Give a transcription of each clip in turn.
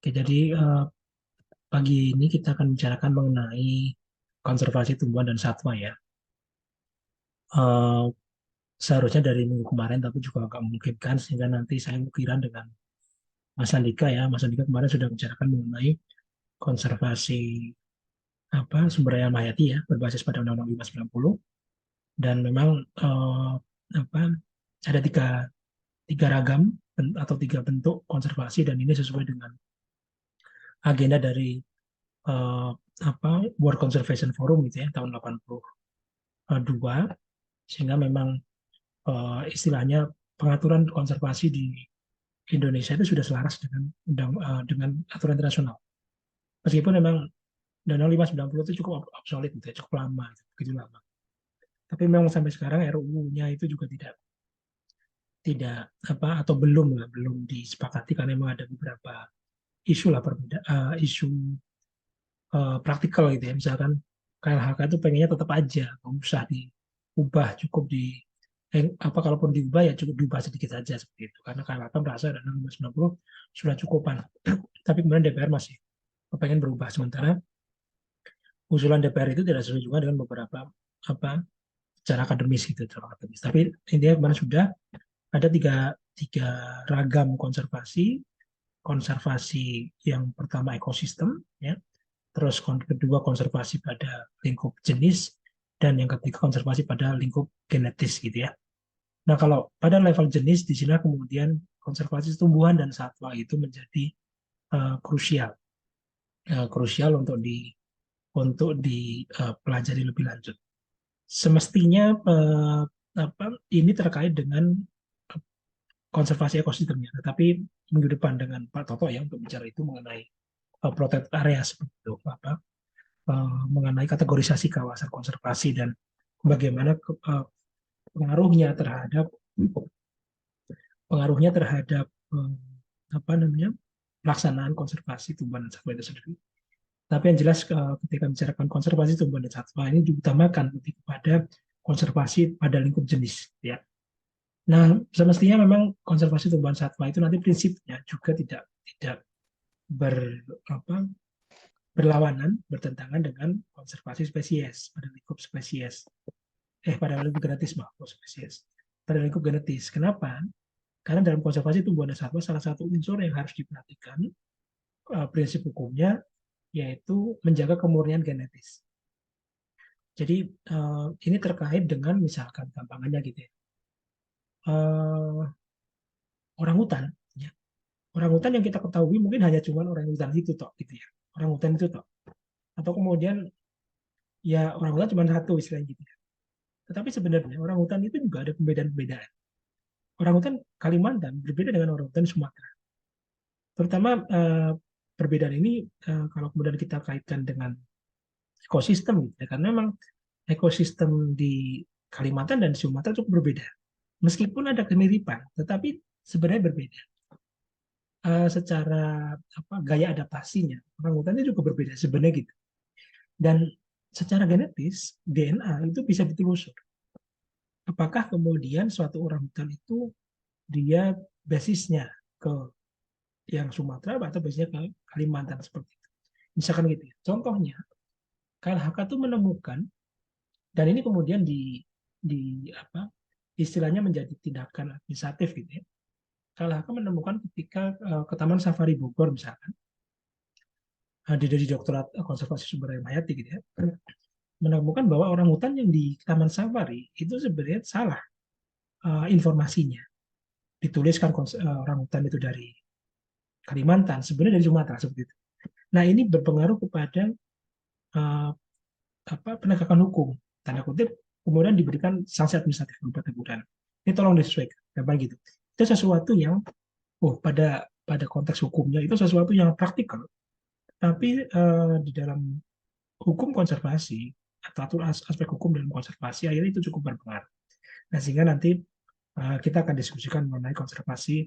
Oke, jadi pagi ini kita akan bicarakan mengenai konservasi tumbuhan dan satwa ya. Eh, Seharusnya dari minggu kemarin, tapi juga agak memungkinkan sehingga nanti saya ukiran dengan Mas Andika ya. Mas Andika kemarin sudah bicarakan mengenai konservasi sumber daya hayati ya, berbasis pada Undang-Undang 590 dan memang apa ada tiga ragam atau tiga bentuk konservasi dan ini sesuai dengan agenda dari eh, World Conservation Forum gitu ya tahun 82 sehingga memang istilahnya pengaturan konservasi di Indonesia itu sudah selaras dengan aturan internasional. Meskipun memang Undang-Undang 590 itu cukup obsolete gitu ya, cukup lama, begitu lama. Tapi memang sampai sekarang RUU-nya itu juga tidak tidak atau belum disepakati karena memang ada beberapa isu lah isu praktikal gitu ya. Misalkan KLHK itu pengennya tetap aja, nggak usah diubah, cukup kalaupun diubah ya cukup diubah sedikit saja seperti itu. Karena KLHK merasa Undang-Undang 590 sudah cukupan. Tapi kemudian DPR masih pengen berubah. Sementara usulan DPR itu tidak sesuai juga dengan beberapa apa cara akademis gitu, cara akademis. Tapi intinya kemarin sudah ada tiga ragam konservasi. Konservasi yang pertama ekosistem, ya. Terus kedua konservasi pada lingkup jenis, dan yang ketiga konservasi pada lingkup genetis gitu ya. Nah kalau pada level jenis di sini kemudian konservasi tumbuhan dan satwa itu menjadi krusial, krusial untuk dipelajari lebih lanjut. Semestinya ini terkait dengan konservasi ekosistemnya, tetapi minggu depan dengan Pak Toto ya untuk bicara itu mengenai protected area seperti itu, mengenai kategorisasi kawasan konservasi dan bagaimana pengaruhnya terhadap pengaruhnya terhadap eh, apa namanya pelaksanaan konservasi tumbuhan dan satwa itu sendiri. Tapi yang jelas ketika bicarakan konservasi tumbuhan dan satwa ini diutamakan lebih kepada konservasi pada lingkup jenis, ya. Nah, semestinya memang konservasi tumbuhan satwa itu nanti prinsipnya juga tidak ber, apa, berlawanan, bertentangan dengan konservasi spesies pada lingkup spesies. Pada lingkup genetis, maaf, spesies. Pada lingkup genetis. Kenapa? Karena dalam konservasi tumbuhan dan satwa salah satu unsur yang harus diperhatikan prinsip hukumnya yaitu menjaga kemurnian genetis. Jadi ini terkait dengan misalkan gampangannya gitu ya. Uh, Orang hutan, ya. Orang hutan yang kita ketahui mungkin hanya cuma orang hutan itu toh, gitu ya. Orang hutan itu toh. Atau kemudian ya orang hutan cuma satu istilahnya gitu ya. Tetapi sebenarnya orang hutan itu juga ada pembedaan-pembedaan. Orang hutan Kalimantan berbeda dengan orang hutan Sumatera. Terutama perbedaan ini kalau kemudian kita kaitkan dengan ekosistem, gitu ya. Karena memang ekosistem di Kalimantan dan Sumatera cukup berbeda. Meskipun ada kemiripan, tetapi sebenarnya berbeda. Secara gaya adaptasinya, orang hutan itu juga berbeda sebenarnya gitu. Dan secara genetis, DNA itu bisa ditelusur. Apakah kemudian suatu orang hutan itu dia basisnya ke yang Sumatera atau basisnya ke Kalimantan seperti itu. Misalkan gitu ya. Contohnya, KLHK itu menemukan dan ini kemudian di istilahnya menjadi tindakan administratif gitu ya. KLHK menemukan ketika ke Taman Safari Bogor misalkan, dari Direktorat Konservasi Sumber Daya Hayati gitu ya, menemukan bahwa orang hutan yang di Taman Safari itu sebenarnya salah informasinya. Dituliskan orang hutan itu dari Kalimantan, sebenarnya dari Sumatera seperti itu. Nah ini berpengaruh kepada uh, penegakan hukum, tanda kutip, kemudian diberikan sanksi administratif berupa teguran. Ini tolong disesuaikan, gampang gitu. Itu sesuatu yang, pada konteks hukumnya itu sesuatu yang praktikal, tapi di dalam hukum konservasi atau aspek hukum dalam konservasi akhirnya itu cukup berpengaruh. Nah sehingga nanti kita akan diskusikan mengenai konservasi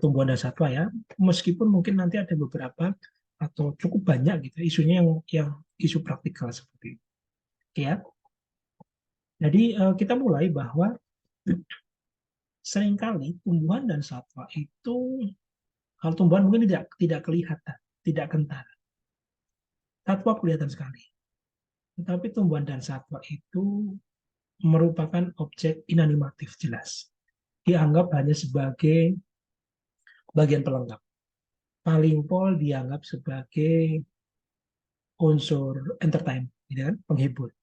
tumbuhan dan satwa ya, meskipun mungkin nanti ada beberapa atau cukup banyak gitu isunya yang isu praktikal seperti itu. Ya, jadi kita mulai bahwa seringkali tumbuhan dan satwa itu Kalau tumbuhan mungkin tidak kelihatan, tidak kentara. Satwa kelihatan sekali. Tetapi tumbuhan dan satwa itu merupakan objek inanimatif jelas. Dianggap hanya sebagai bagian pelengkap. Paling pol dianggap sebagai unsur entertain, gitu kan, penghibur.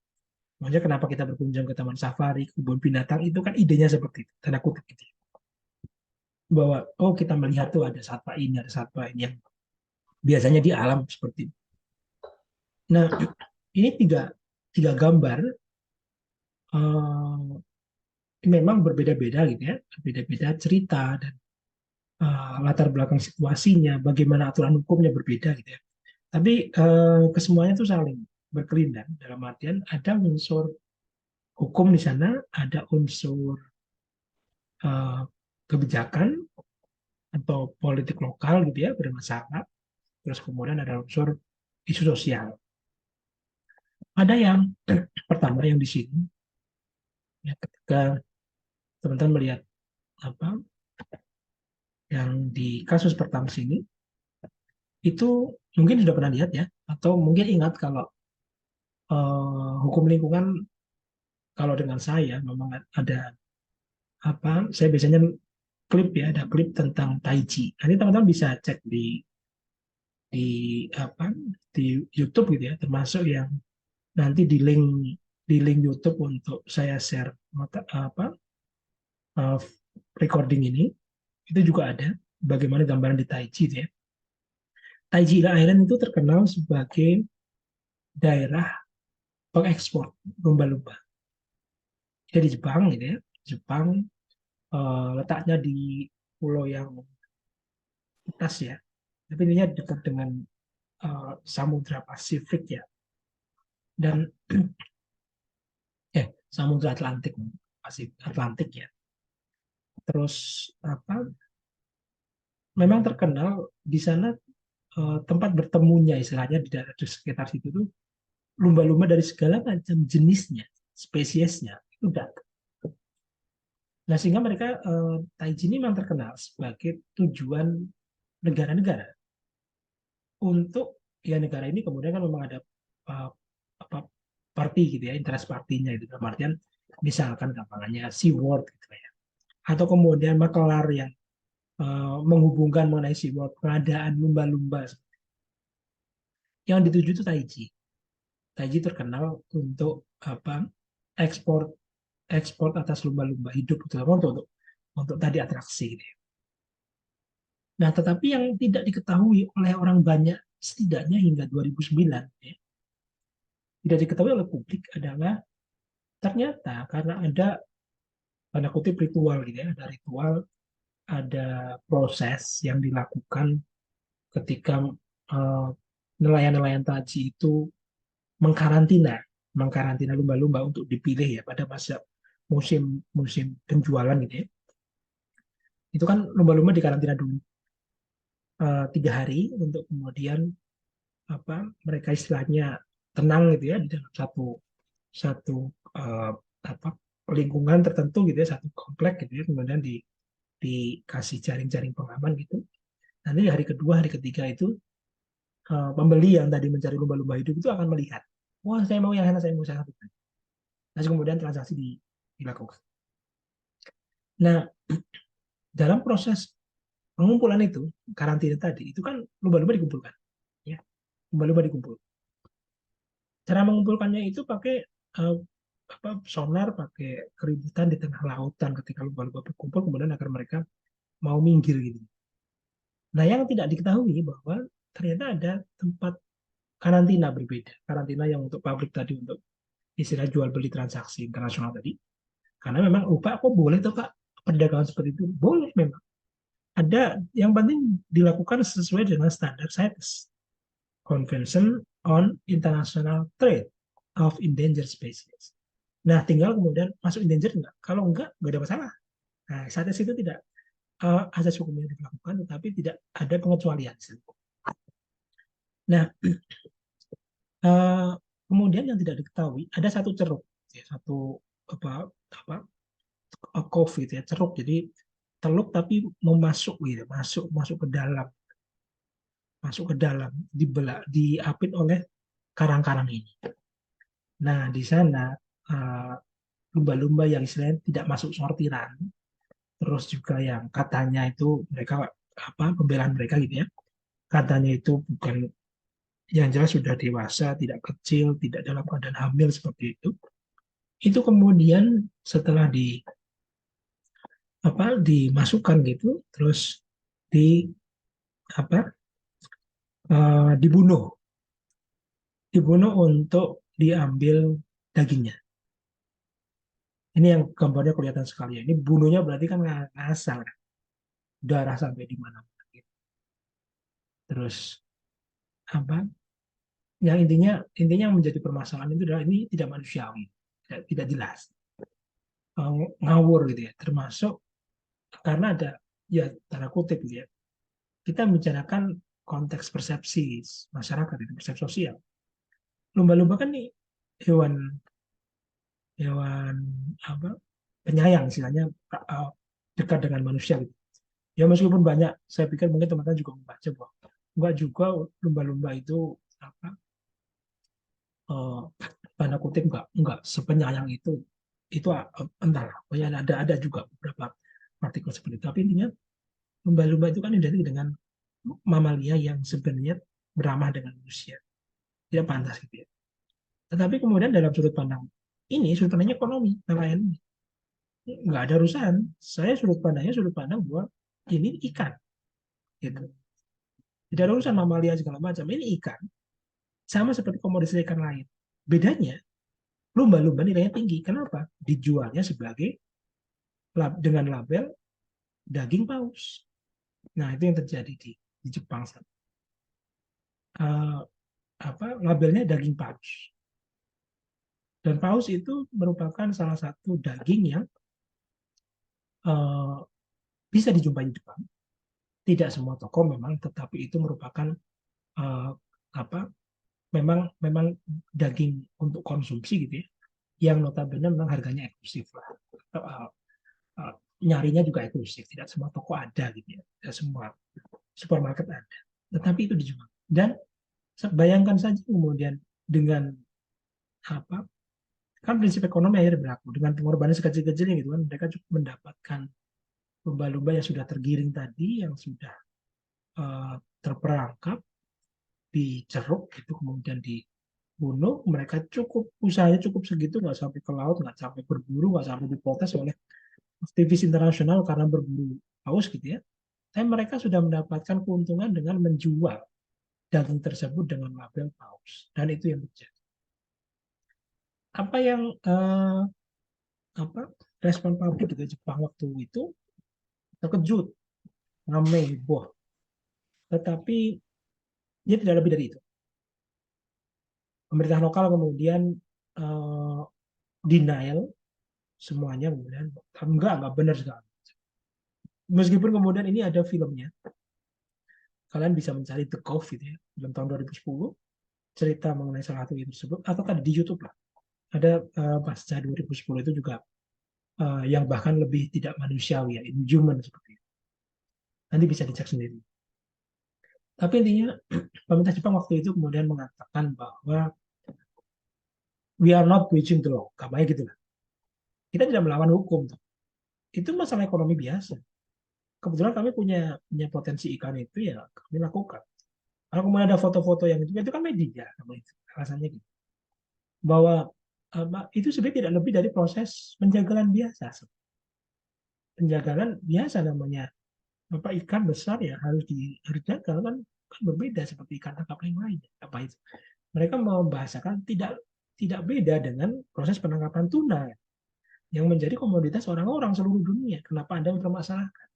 Makanya kenapa kita berkunjung ke taman safari, kebun binatang, itu kan idenya seperti itu, tanda kutip gitu. Bahwa, oh kita melihat tuh ada satwa ini yang biasanya di alam seperti itu. Nah, ini tiga gambar uh, memang berbeda-beda gitu ya, berbeda-beda cerita dan latar belakang situasinya, bagaimana aturan hukumnya berbeda gitu ya. Tapi kesemuanya itu saling berkelindan dalam artian ada unsur hukum di sana, ada unsur uh, kebijakan atau politik lokal gitu ya bermasalah, terus kemudian ada unsur isu sosial. Ada yang pertama yang di sini ya, ketika teman-teman melihat apa yang di kasus pertama sini itu mungkin sudah pernah lihat ya atau mungkin ingat kalau hukum lingkungan kalau dengan saya memang ada apa saya biasanya klip ya ada klip tentang Tai Chi. Nanti teman-teman bisa cek di apa di YouTube gitu ya termasuk yang nanti di link YouTube untuk saya share apa uh, recording ini itu juga ada bagaimana gambaran di Tai Chi ya. Tai Chi Island itu terkenal sebagai daerah pengekspor lumba-lumba. Jadi Jepang gitu ya. Jepang letaknya di pulau yang atas ya. Tapi ini dekat dengan Samudra Pasifik ya. Dan Samudra Atlantik, Pasifik Atlantik ya. Terus apa? Memang terkenal di sana tempat bertemunya istilahnya di daerah di sekitar situ tuh lumba-lumba dari segala macam jenisnya, spesiesnya itu datang. Nah sehingga mereka Taiji ini memang terkenal sebagai tujuan negara-negara untuk ya negara ini kemudian kan memang ada uh, apa party gitu ya, interest partinya itu dalam artian misalkan gampangannya SeaWorld gitu ya. Atau kemudian makelar yang menghubungkan mengenai SeaWorld, pengadaan lumba-lumba. Yang dituju itu Taiji. Taiji terkenal untuk apa ekspor ekspor atas lumba-lumba hidup terutama untuk tadi atraksi gitu ya. Nah, tetapi yang tidak diketahui oleh orang banyak setidaknya hingga 2009 ya, tidak diketahui oleh publik adalah ternyata karena ada tanda kutip ritual gitu ya, ada ritual, ada proses yang dilakukan ketika uh, nelayan-nelayan taji itu mengkarantina mengkarantina lumba-lumba untuk dipilih ya pada masa musim musim penjualan gitu ya. Itu kan lumba-lumba dikarantina dulu 3 hari untuk kemudian apa mereka istilahnya tenang gitu ya di dalam satu satu uh, apa lingkungan tertentu gitu ya satu komplek gitu ya kemudian dikasih jaring-jaring pengaman gitu. Nanti hari kedua hari ketiga itu pembeli yang tadi mencari lumba-lumba hidup itu akan melihat wah saya mau yang mana saya mau satu. Nah kemudian transaksi dilakukan. Nah dalam proses pengumpulan itu karantina tadi itu kan lumba-lumba dikumpulkan ya lumba-lumba dikumpul. Cara mengumpulkannya itu pakai uh, apa, sonar, pakai keributan di tengah lautan ketika lumba-lumba berkumpul, kemudian agar mereka mau minggir gitu. Nah, yang tidak diketahui bahwa ternyata ada tempat karantina berbeda. Karantina yang untuk pabrik tadi, untuk istilah jual beli transaksi internasional tadi. Karena memang lupa, kok boleh tuh Pak perdagangan seperti itu? Boleh memang. Ada yang penting dilakukan sesuai dengan standar CITES, Convention on International Trade of Endangered Species. Nah, tinggal kemudian masuk endangered enggak? Kalau enggak ada masalah. Nah, saat itu tidak asas hukumnya dilakukan, tetapi tidak ada pengecualian. Nah, uh, kemudian yang tidak diketahui ada satu ceruk, ya, satu apa apa COVID ya ceruk. Jadi teluk tapi mau masuk gitu, masuk ke dalam, diapit oleh karang-karang ini. Nah, di sana eh, lumba-lumba yang istilahnya tidak masuk sortiran, terus juga yang katanya itu mereka apa pembelaan mereka gitu ya, katanya itu bukan yang jelas sudah dewasa, tidak kecil, tidak dalam keadaan hamil seperti itu kemudian setelah dimasukkan gitu, terus di apa dibunuh, untuk diambil dagingnya. Ini yang gambarnya kelihatan sekali. Ini bunuhnya berarti kan ngasal, kan? Darah sampai di mana-mana. Gitu. Terus apa? Yang intinya yang menjadi permasalahan itu adalah ini tidak manusiawi, tidak jelas, ngawur gitu ya. Termasuk karena ada ya tanda kutip gitu ya. Kita membicarakan konteks persepsi masyarakat itu persepsi sosial. Lumba-lumba kan nih hewan hewan apa penyayang istilahnya, uh, dekat dengan manusia gitu. Ya meskipun banyak, saya pikir mungkin teman-teman juga membaca bahwa enggak juga lumba-lumba itu apa uh, tanda kutip enggak sepenyayang itu entahlah, pokoknya ada juga beberapa artikel seperti itu. Tapi intinya lumba-lumba itu kan identik dengan mamalia yang sebenarnya beramah dengan manusia, tidak pantas gitu ya. Tetapi kemudian dalam sudut pandangnya ekonomi, nelayan ini nggak ada urusan. Saya sudut pandang bahwa ini ikan, gitu. Tidak ada urusan mamalia segala macam. Ini ikan, sama seperti komoditas ikan lain. Bedanya, lumba-lumba nilainya tinggi. Kenapa? Dijualnya sebagai dengan label daging paus. Nah, itu yang terjadi di Jepang. Uh, labelnya daging paus. Dan paus itu merupakan salah satu daging yang uh, bisa dijumpai di Jepang. Tidak semua toko memang, tetapi itu merupakan uh, apa? Memang daging untuk konsumsi gitu ya, yang notabene memang harganya eksklusif lah. Uh, uh, Nyarinya juga eksklusif, tidak semua toko ada gitu ya, tidak semua supermarket ada. Tetapi itu dijual. Dan bayangkan saja kemudian dengan apa? Kan prinsip ekonomi akhirnya berlaku dengan pengorbanan sekecil-kecilnya gitu kan, mereka cukup mendapatkan lumba-lumba yang sudah tergiring tadi, yang sudah terperangkap, diceruk gitu, kemudian dibunuh, mereka usahanya cukup segitu, nggak sampai ke laut, nggak sampai berburu, nggak sampai diprotes oleh aktivis internasional karena berburu paus gitu ya. Tapi mereka sudah mendapatkan keuntungan dengan menjual daging tersebut dengan label paus, dan itu yang terjadi. Apa yang respon publik gitu Jepang waktu itu terkejut, ramai, heboh. Tetapi dia tidak lebih dari itu. Pemerintah lokal kemudian uh, denial semuanya, kemudian enggak benar sekali. Meskipun kemudian ini ada filmnya, kalian bisa mencari The Cove gitu ya, film tahun 2010, cerita mengenai salah satu itu tersebut, atau tadi di YouTube lah. Ada pasca 2010 itu juga yang bahkan lebih tidak manusiawi ya, inhuman seperti itu. Nanti bisa dicek sendiri. Tapi intinya pemerintah Jepang waktu itu kemudian mengatakan bahwa we are not breaching the law, kayak gitu lah. Kita tidak melawan hukum. Itu masalah ekonomi biasa. Kebetulan kami punya potensi ikan itu, ya kami lakukan. Kalau kemudian ada foto-foto yang itu kan media, alasannya gitu. Bahwa itu sebenarnya tidak lebih dari proses penjagalan biasa. Penjagalan biasa namanya. Ikan besar ya harus dijaga kan berbeda seperti ikan tangkap yang lain. Apa itu? Mereka membahasakan tidak beda dengan proses penangkapan tuna yang menjadi komoditas orang-orang seluruh dunia. Kenapa Anda mempermasalahkan?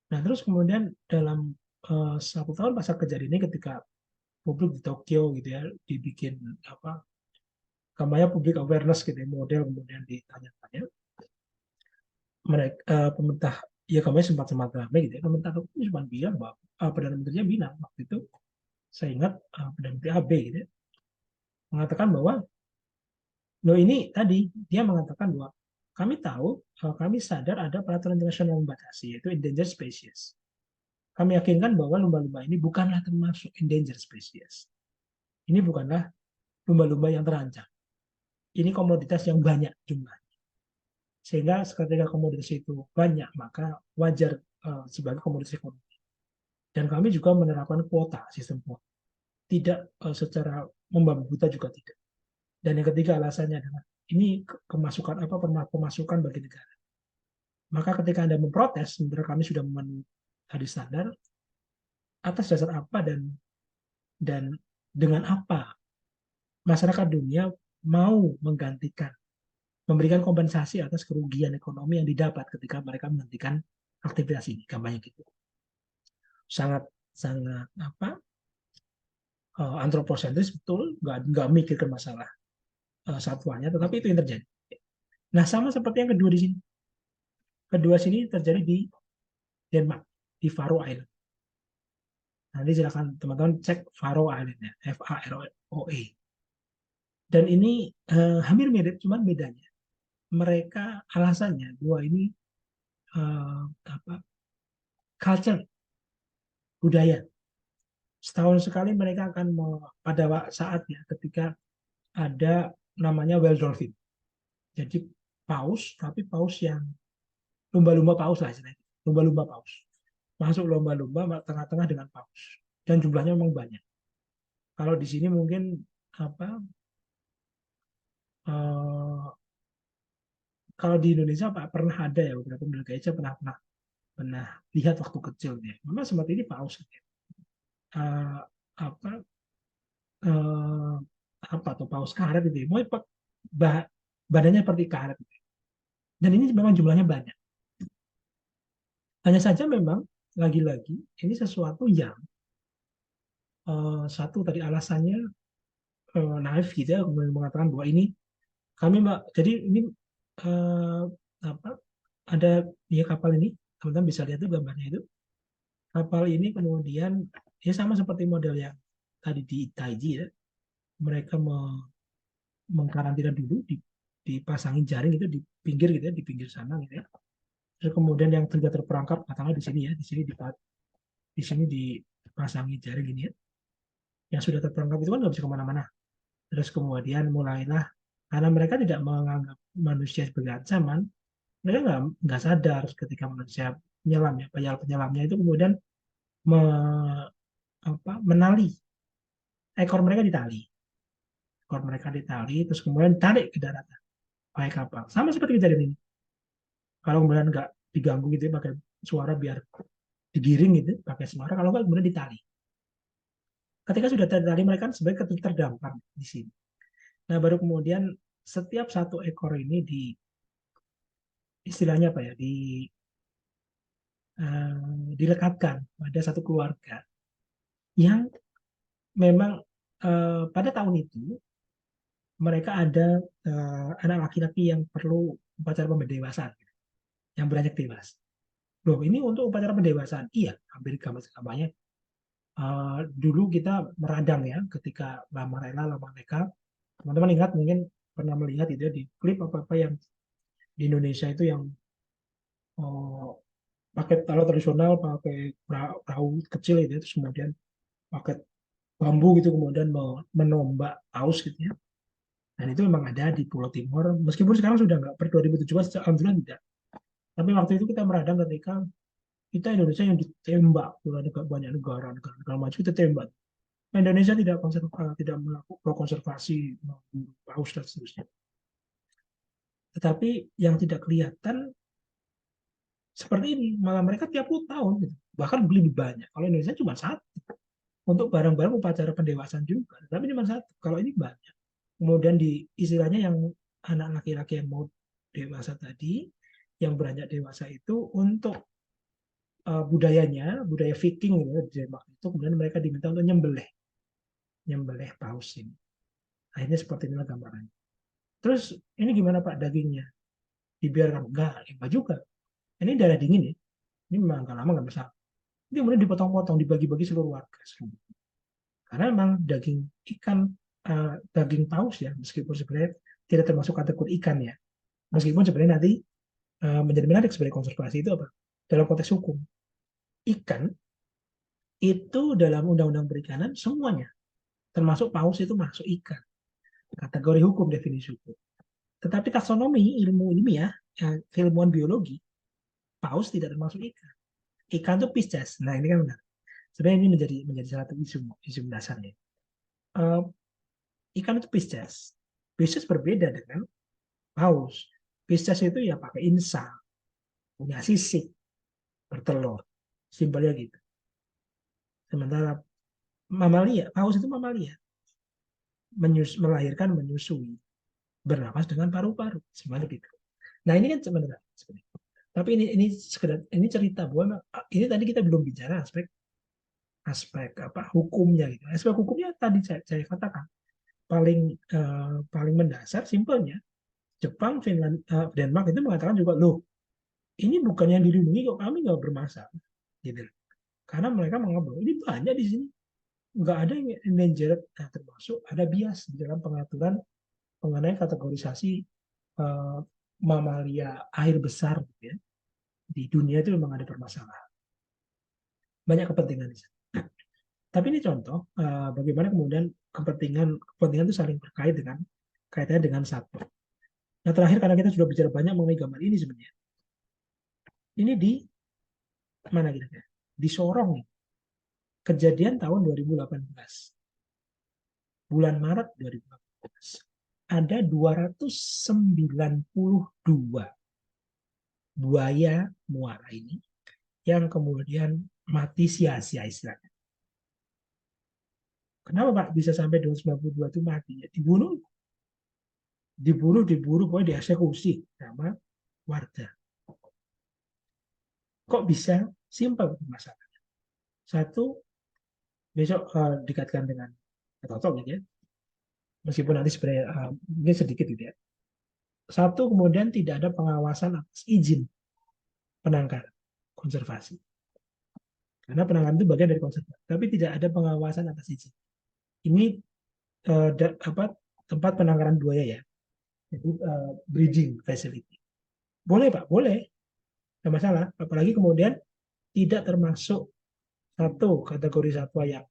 Nah, terus kemudian dalam 1 tahun pasca kejadian ini, ketika publik di Tokyo gitu ya dibikin kampanye public awareness gitu ya, model kemudian ditanya-tanya, mereka pemerintah ya kampanye sempat ramai gitu ya, pemerintah Tokyo cuma bilang bahwa perdana menterinya bilang waktu itu, saya ingat perdana menteri AB gitu ya, mengatakan bahwa ini tadi dia mengatakan bahwa kami sadar ada peraturan internasional yang membatasi, yaitu endangered species. Kami yakinkan bahwa lumba-lumba ini bukanlah termasuk endangered species. Ini bukanlah lumba-lumba yang terancam. Ini komoditas yang banyak jumlahnya. Sehingga ketika komoditas itu banyak, maka wajar sebagai komoditas ekonomi. Dan kami juga menerapkan kuota, sistem kuota. Tidak secara membabi buta juga tidak. Dan yang ketiga alasannya adalah ini pemasukan bagi negara. Maka ketika Anda memprotes, sebenarnya kami sudah memenuhi hadis standar, atas dasar apa dan dengan apa masyarakat dunia mau menggantikan, memberikan kompensasi atas kerugian ekonomi yang didapat ketika mereka menghentikan aktivitas ini, gampangnya gitu. Sangat sangat antroposentris, betul, nggak mikirkan masalah satwanya, tetapi itu yang terjadi. Nah, sama seperti yang kedua di sini. Kedua sini terjadi di Denmark, di Faroe Island. Nanti silakan teman-teman cek Faroe Island ya, Faroe. Dan ini hampir mirip, cuman bedanya mereka alasannya bahwa ini culture, budaya. Setahun sekali mereka akan pada saatnya ketika ada namanya wild dolphin. Jadi paus, tapi paus yang lumba-lumba paus lah istilahnya. Lumba-lumba paus. Masuk lumba-lumba tengah-tengah dengan paus. Dan jumlahnya memang banyak. Kalau di sini mungkin kalau di Indonesia pernah ada ya beberapa penduduk Asia pernah lihat waktu kecil ya. Memang seperti ini paus. Uh, apa uh, apa tuh paus karet itu, mau badannya seperti karet. Dan ini memang jumlahnya banyak. Hanya saja memang lagi-lagi ini sesuatu yang satu tadi alasannya naif gitu ya, mengatakan bahwa ini jadi ini ada dia kapal ini, teman-teman bisa lihat tuh gambarnya itu. Kapal ini kemudian ya sama seperti model yang tadi di Taiji ya. Mereka mengkarantina dulu, dipasangin jaring itu di pinggir gitu ya, di pinggir sana gitu ya. Terus kemudian yang sudah terperangkap katakanlah di sini ya, di sini dipasangi jaring ini ya. Yang sudah terperangkap itu kan nggak bisa kemana-mana. Terus kemudian mulailah karena mereka tidak menganggap manusia sebagai ancaman, mereka nggak sadar ketika manusia penyelam ya, penyelamnya itu kemudian menali ekor mereka ditali, terus kemudian tarik ke daratan pakai kapal. Sama seperti kejadian ini. Kalau kemudian nggak diganggu gitu ya, pakai suara biar digiring gitu, pakai suara. Kalau nggak kemudian ditali. Ketika sudah tertali mereka sebagai terdampar di sini. Nah baru kemudian setiap satu ekor ini istilahnya apa ya, dilekatkan pada satu keluarga yang memang pada tahun itu mereka ada anak laki-laki yang perlu upacara pemberdewasaan, yang beranjak dewasa. Loh, ini untuk upacara pendewasaan? Iya, hampir gambar-gambarnya. Dulu kita meradang ya, ketika lama rela, lama mereka. Teman-teman ingat mungkin pernah melihat itu ya, di klip apa-apa yang di Indonesia itu yang pakai alat tradisional, pakai perahu kecil itu, terus kemudian pakai bambu gitu, kemudian menombak paus gitu ya. Dan itu memang ada di Pulau Timur, meskipun sekarang sudah nggak, per 2017 alhamdulillah tidak. Tapi waktu itu kita meradang ketika kita Indonesia yang ditembak, banyak negara maju kita tembak. Indonesia tidak melakukan konservasi paus dan seterusnya. Tetapi yang tidak kelihatan seperti ini, malah mereka tiap 10 tahun gitu. Bahkan beli lebih banyak. Kalau Indonesia cuma satu. Untuk barang-barang upacara pendewasaan juga, tapi cuma satu. Kalau ini banyak. Kemudian di istilahnya yang anak laki-laki yang mau dewasa tadi, yang beranjak dewasa itu untuk budaya Viking gitu, di Denmark itu, kemudian mereka diminta untuk nyembelih paus ini. Akhirnya seperti inilah gambarannya. Terus ini gimana Pak dagingnya? Dibiarkan? Enggak juga. Ini darah dingin ya. Ini memang nggak lama nggak masalah. Ini kemudian dipotong-potong, dibagi-bagi seluruh warga. Karena memang daging paus ya, meskipun sebenarnya tidak termasuk kategori ikan ya. Meskipun sebenarnya nanti menjadi menarik sebagai konservasi itu apa? Dalam konteks hukum. Ikan itu dalam undang-undang perikanan semuanya, termasuk paus itu masuk ikan. Kategori hukum, definisi hukum. Tetapi taksonomi ilmu ilmiah, keilmuan biologi, paus tidak termasuk ikan. Ikan itu Pisces. Nah ini kan benar. Sebenarnya ini menjadi satu isu dasarnya. Uh, ikan itu Pisces. Pisces berbeda dengan paus. Pisces itu ya pakai insang, punya sisik, bertelur. Simpelnya gitu. Sementara mamalia, paus itu mamalia. Melahirkan, menyusui, bernapas dengan paru-paru. Sebenarnya gitu. Nah ini kan sebenarnya. Tapi ini sekedar ini cerita bahwa ini tadi kita belum bicara aspek aspek apa hukumnya gitu. Aspek hukumnya tadi saya katakan paling mendasar simpelnya Jepang, Finland, Denmark itu mengatakan juga loh ini bukan yang dilindungi kok kami nggak bermasalah gitu. Karena mereka menganggap ini banyak di sini nggak ada yang endangered, nah, termasuk ada bias di dalam pengaturan mengenai kategorisasi uh, mamalia air besar gitu ya. Di dunia itu memang ada permasalahan banyak kepentingan di sana. Tapi ini contoh bagaimana kemudian kepentingan itu saling berkait dengan kaitannya dengan satwa. Nah terakhir karena kita sudah bicara banyak mengenai gambar ini sebenarnya, ini di mana kira-kira? Di Sorong, kejadian tahun 2018, bulan Maret 2018, ada 292 buaya muara ini yang kemudian mati sia-sia istilahnya. Kenapa Pak bisa sampai 292 itu mati? Ya, diburu, pokoknya dieksekusi sama warga. Kok bisa? Simpel masalahnya. Satu, besok dikaitkan dengan totok gitu ya. Meskipun nanti sebenarnya mungkin sedikit gitu ya. Satu, kemudian tidak ada pengawasan atas izin penangkaran konservasi. Karena penangkaran itu bagian dari konservasi, tapi tidak ada pengawasan atas izin. Ini tempat penangkaran buaya ya. Jadi breeding facility. Boleh Pak, boleh. Tidak masalah. Apalagi kemudian tidak termasuk satu kategori satwa yang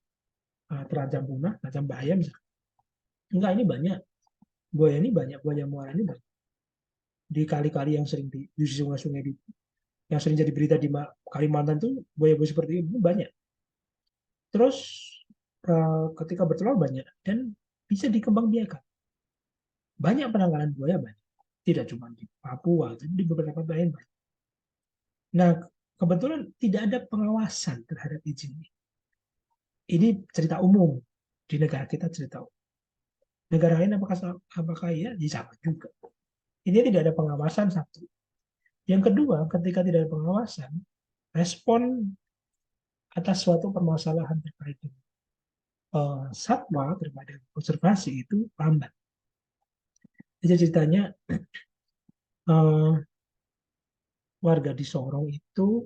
terancam punah, terancam bahaya misalnya. Enggak, ini banyak. Buaya ini banyak, buaya muara ini banyak. Di kali-kali yang sering di sungai-sungai yang sering jadi berita di Kalimantan tuh buaya-buaya seperti ini banyak. Terus ketika bertelur banyak dan bisa dikembangbiakan. Banyak penangkaran buaya banyak. Tidak cuma di Papua, tapi di beberapa tempat lain banyak. Nah, kebetulan tidak ada pengawasan terhadap izin ini. Ini cerita umum di negara kita cerita umum. Negara lain apakah ya? Sama juga. Ini tidak ada pengawasan satu. Yang kedua, ketika tidak ada pengawasan, respon atas suatu permasalahan terkait dengan satwa terhadap konservasi itu lambat. Jadi ceritanya warga di Sorong itu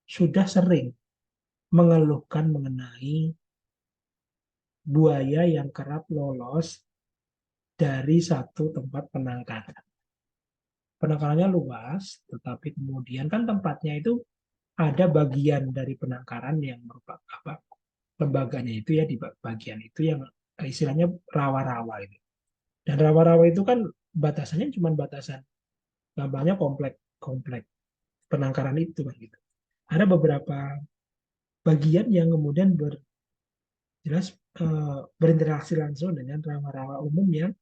sudah sering mengeluhkan mengenai buaya yang kerap lolos dari satu tempat penangkaran. Penangkarannya luas, tetapi kemudian kan tempatnya itu ada bagian dari penangkaran yang merupakan apa lembaganya itu ya di bagian itu yang istilahnya rawa-rawa itu. Dan rawa-rawa itu kan batasannya cuma batasan gampangnya komplek komplek penangkaran itu kan gitu. Ada beberapa bagian yang kemudian jelas berinteraksi langsung dengan rawa-rawa umum yang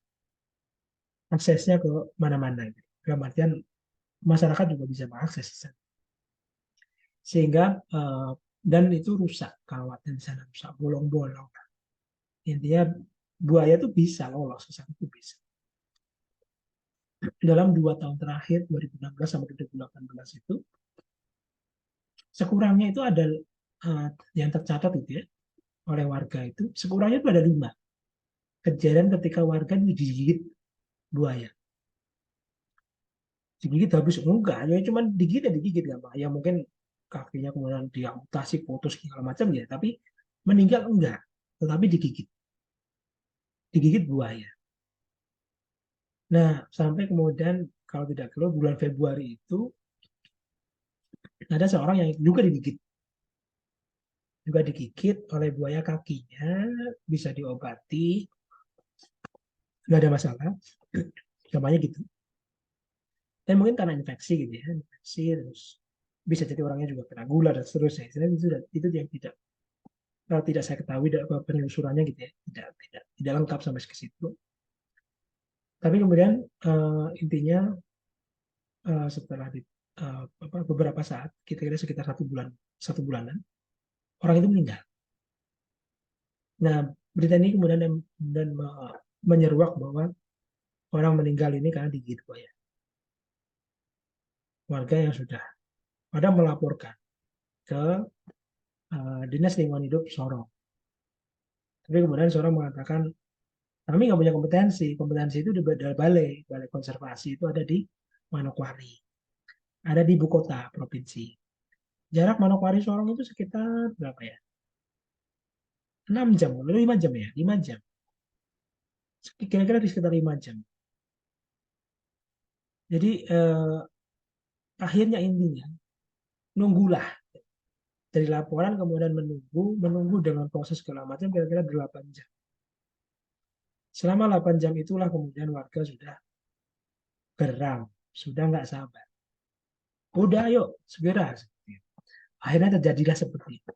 aksesnya ke mana-mana. Gitu. Dalam artian masyarakat juga bisa mengakses sehingga dan itu rusak kawatnya di sana rusak bolong-bolong. Intinya buaya itu bisa lolos ke sana itu bisa. Dalam 2 tahun terakhir 2016 sampai 2018 itu sekurangnya itu ada yang tercatat itu ya oleh warga itu sekurangnya itu ada 5 kejadian ketika warga digigit buaya. Digigit habis enggak, ya cuma digigit ya digigit gampang. Ya mungkin kakinya kemudian diamputasi, putus segala macam ya, tapi meninggal enggak, tetapi digigit buaya. Nah, sampai kemudian kalau tidak keliru bulan Februari itu ada seorang yang juga digigit oleh buaya, kakinya bisa diobati, nggak ada masalah, namanya gitu. Dan mungkin karena infeksi gitu ya, infeksi terus bisa jadi orangnya juga kena gula dan seterusnya. Itu yang tidak saya ketahui penelusurannya gitu ya, tidak lengkap sampai ke situ. Tapi kemudian intinya setelah beberapa saat, kira-kira sekitar 1 bulanan, orang itu meninggal. Nah, berita ini kemudian dan menyeruak bahwa orang meninggal ini karena digigit buaya. Warga yang sudah pada melaporkan ke Dinas Lingkungan Hidup Sorong. Tapi kemudian Sorong mengatakan kami nggak punya kompetensi. Kompetensi itu di balai konservasi itu ada di Manokwari, ada di ibu kota provinsi. Jarak Manokwari Sorong itu sekitar berapa ya? 6 jam, 5 jam ya, 5 jam. Kira-kira di sekitar 5 jam. Jadi akhirnya intinya nunggulah dari laporan kemudian menunggu dengan proses segala macam kira-kira 8 jam. Selama 8 jam itulah kemudian warga sudah geram, sudah nggak sabar. Udah ayo segera. Akhirnya terjadilah seperti itu.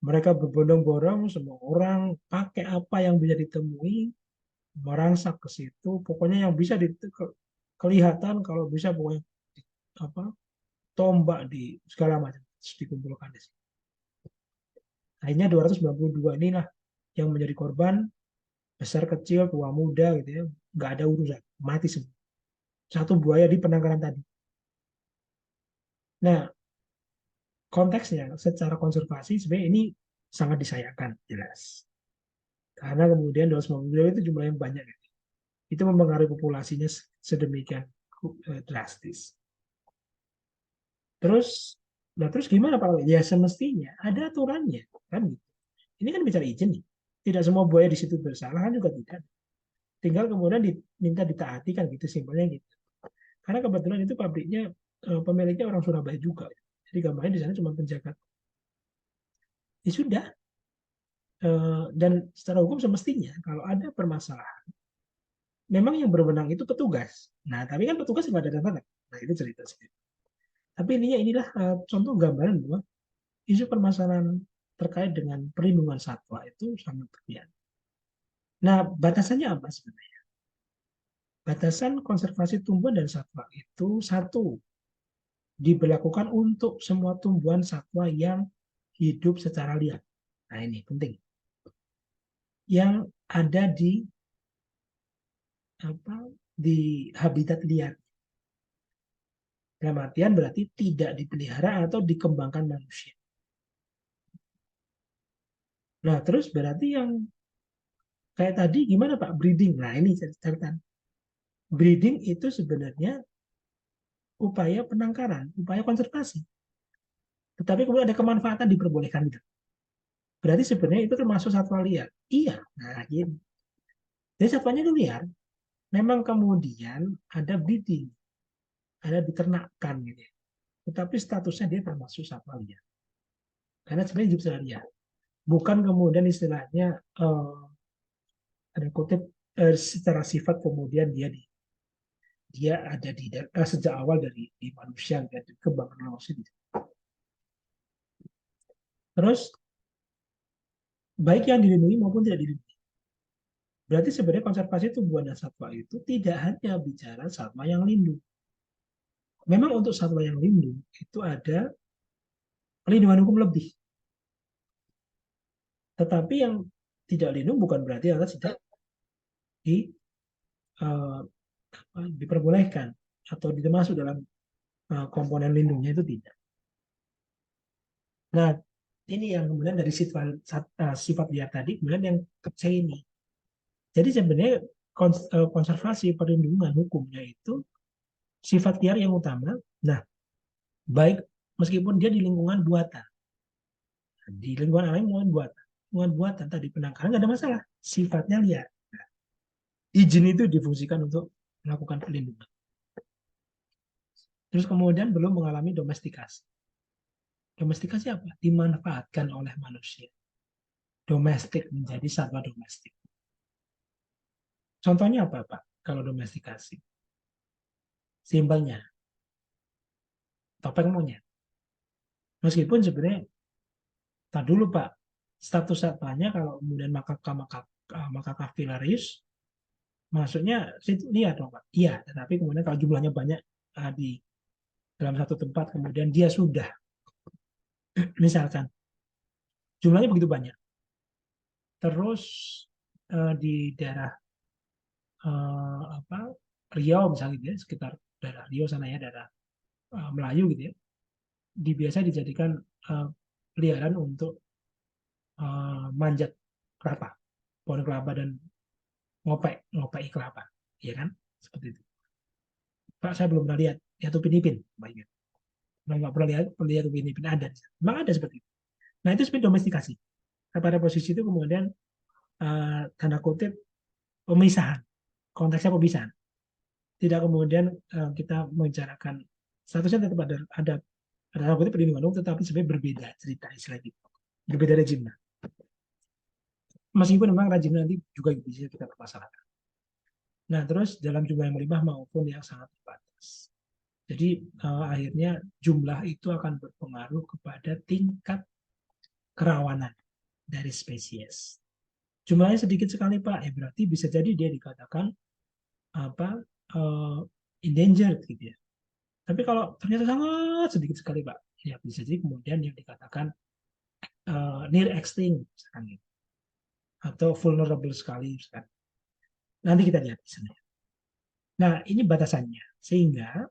Mereka berbondong-bondong, semua orang pakai apa yang bisa ditemui, merangsak ke situ. Pokoknya yang bisa kelihatan, kalau bisa pokoknya apa tombak di segala macam dikumpulkan di situ. Akhirnya 292 inilah yang menjadi korban, besar kecil, tua muda gitu ya, nggak ada urusan, mati semua. Satu buaya di penangkaran tadi. Nah, konteksnya secara konservasi sebenarnya ini sangat disayangkan, jelas. Karena kemudian 292 itu jumlah yang banyak. Gitu. Itu mempengaruhi populasinya sedemikian drastis. Terus, terus gimana Pak? Ya semestinya ada aturannya, kan? Ini kan bicara izin nih. Tidak semua buaya di situ bersalah kan juga tidak. Tinggal kemudian diminta ditaati kan gitu simpelnya gitu. Karena kebetulan itu pabriknya pemiliknya orang Surabaya juga. Jadi gambarnya di sana cuma penjaga. Ya sudah. Dan secara hukum semestinya kalau ada permasalahan, memang yang berwenang itu petugas. Nah, tapi kan petugas nggak ada data. Nah, itu cerita sendiri. Tapi inilah contoh gambaran bahwa isu permasalahan terkait dengan perlindungan satwa itu sangat berlebihan. Nah, batasannya apa sebenarnya? Batasan konservasi tumbuhan dan satwa itu satu, diberlakukan untuk semua tumbuhan satwa yang hidup secara liar. Nah, ini penting. Yang ada di habitat liar. Dalam artian berarti tidak dipelihara atau dikembangkan manusia. Nah, terus berarti yang kayak tadi gimana Pak breeding? Nah, ini catatan. Breeding itu sebenarnya upaya penangkaran, upaya konservasi. Tetapi kemudian ada kemanfaatan diperbolehkan gitu. Berarti sebenarnya itu termasuk satwa liar. Iya. Nah, ini. Jadi satwanya itu liar. Memang kemudian ada breeding, ada diternakan gitu ya. Tetapi statusnya dia termasuk satwa liar. Karena sebenarnya hidup secara liar. Bukan kemudian istilahnya ada kutip secara sifat kemudian dia ada sejak awal di manusia dan kembangkan manusia. Terus baik yang dilindungi maupun tidak dilindungi. Berarti sebenarnya konservasi tumbuhan dan satwa itu tidak hanya bicara satwa yang lindung. Memang untuk satwa yang lindung itu ada perlindungan hukum lebih. Tetapi yang tidak lindung bukan berarti atas tidak di, uh, diperbolehkan atau termasuk dalam komponen lindungnya itu tidak. Nah, ini yang kemudian dari sifat liar tadi, kemudian yang ke ini. Jadi sebenarnya konservasi perlindungan hukumnya itu sifat liar yang utama. Nah, baik meskipun dia di lingkungan buatan, di lingkungan alam lingkungan buatan tadi penangkaran nggak ada masalah, sifatnya liar. Nah, izin itu difungsikan untuk melakukan pelindungan. Terus kemudian belum mengalami domestikasi. Domestikasi apa? Dimanfaatkan oleh manusia. Domestik, menjadi satwa domestik. Contohnya apa, Pak? Kalau domestikasi? Simpelnya, topeng monyet. Meskipun sebenarnya, tak dulu Pak, status satwanya kalau kemudian makaka filarius, maksudnya situ lihat dong Pak. Iya, tetapi kemudian kalau jumlahnya banyak di dalam satu tempat, kemudian dia sudah, misalkan, jumlahnya begitu banyak. Terus di daerah apa Riau misalnya gitu ya, sekitar daerah Riau sana ya, daerah Melayu gitu ya, biasa dijadikan peliharaan untuk manjat kelapa, pohon kelapa dan ngopek kelapa, ya kan? Seperti itu. Pak, saya belum pernah lihat, ya Upin Ipin, baiknya. Nggak pernah lihat Upin Ipin ada. Memang ada seperti itu. Nah itu sebenarnya domestikasi. Nah, pada posisi itu kemudian tanda kutip pemisahan, konteksnya pemisahan. Tidak kemudian kita membicarakan statusnya tetap ada tanda kutip perlindungan umum, tetapi sebenarnya berbeda cerita istilah itu, berbeda rejimnya. Meskipun memang rejimnya nanti juga bisa kita permasalahkan. Nah, terus dalam jumlah yang melimpah maupun yang sangat terbatas. Jadi akhirnya jumlah itu akan berpengaruh kepada tingkat kerawanan dari spesies. Jumlahnya sedikit sekali Pak, ya berarti bisa jadi dia dikatakan apa endangered gitu ya. Tapi kalau ternyata sangat sedikit sekali Pak, ya bisa jadi kemudian yang dikatakan near extinct misalkan gitu. Atau vulnerable sekali misalkan. Nanti kita lihat di sana. Nah, ini batasannya. Sehingga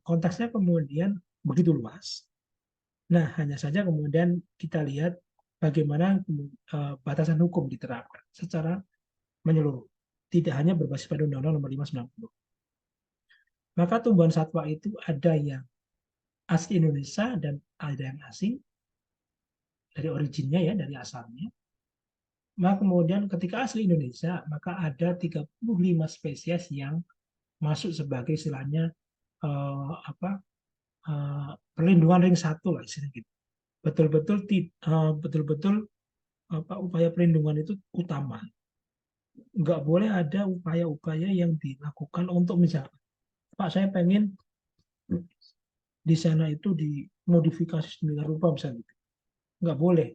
konteksnya kemudian begitu luas. Nah, hanya saja kemudian kita lihat bagaimana batasan hukum diterapkan secara menyeluruh. Tidak hanya berbasis pada Undang-Undang Nomor 5/90. Maka tumbuhan satwa itu ada yang asli Indonesia dan ada yang asing dari originnya ya, dari asalnya. Maka kemudian ketika asli Indonesia, maka ada 35 spesies yang masuk sebagai istilahnya perlindungan ring 1 lah istilahnya gitu. Betul-betul upaya perlindungan itu utama. Nggak boleh ada upaya-upaya yang dilakukan untuk misalkan, Pak saya pengen di sana itu dimodifikasi sedemikian rupa misalnya gitu. Nggak boleh.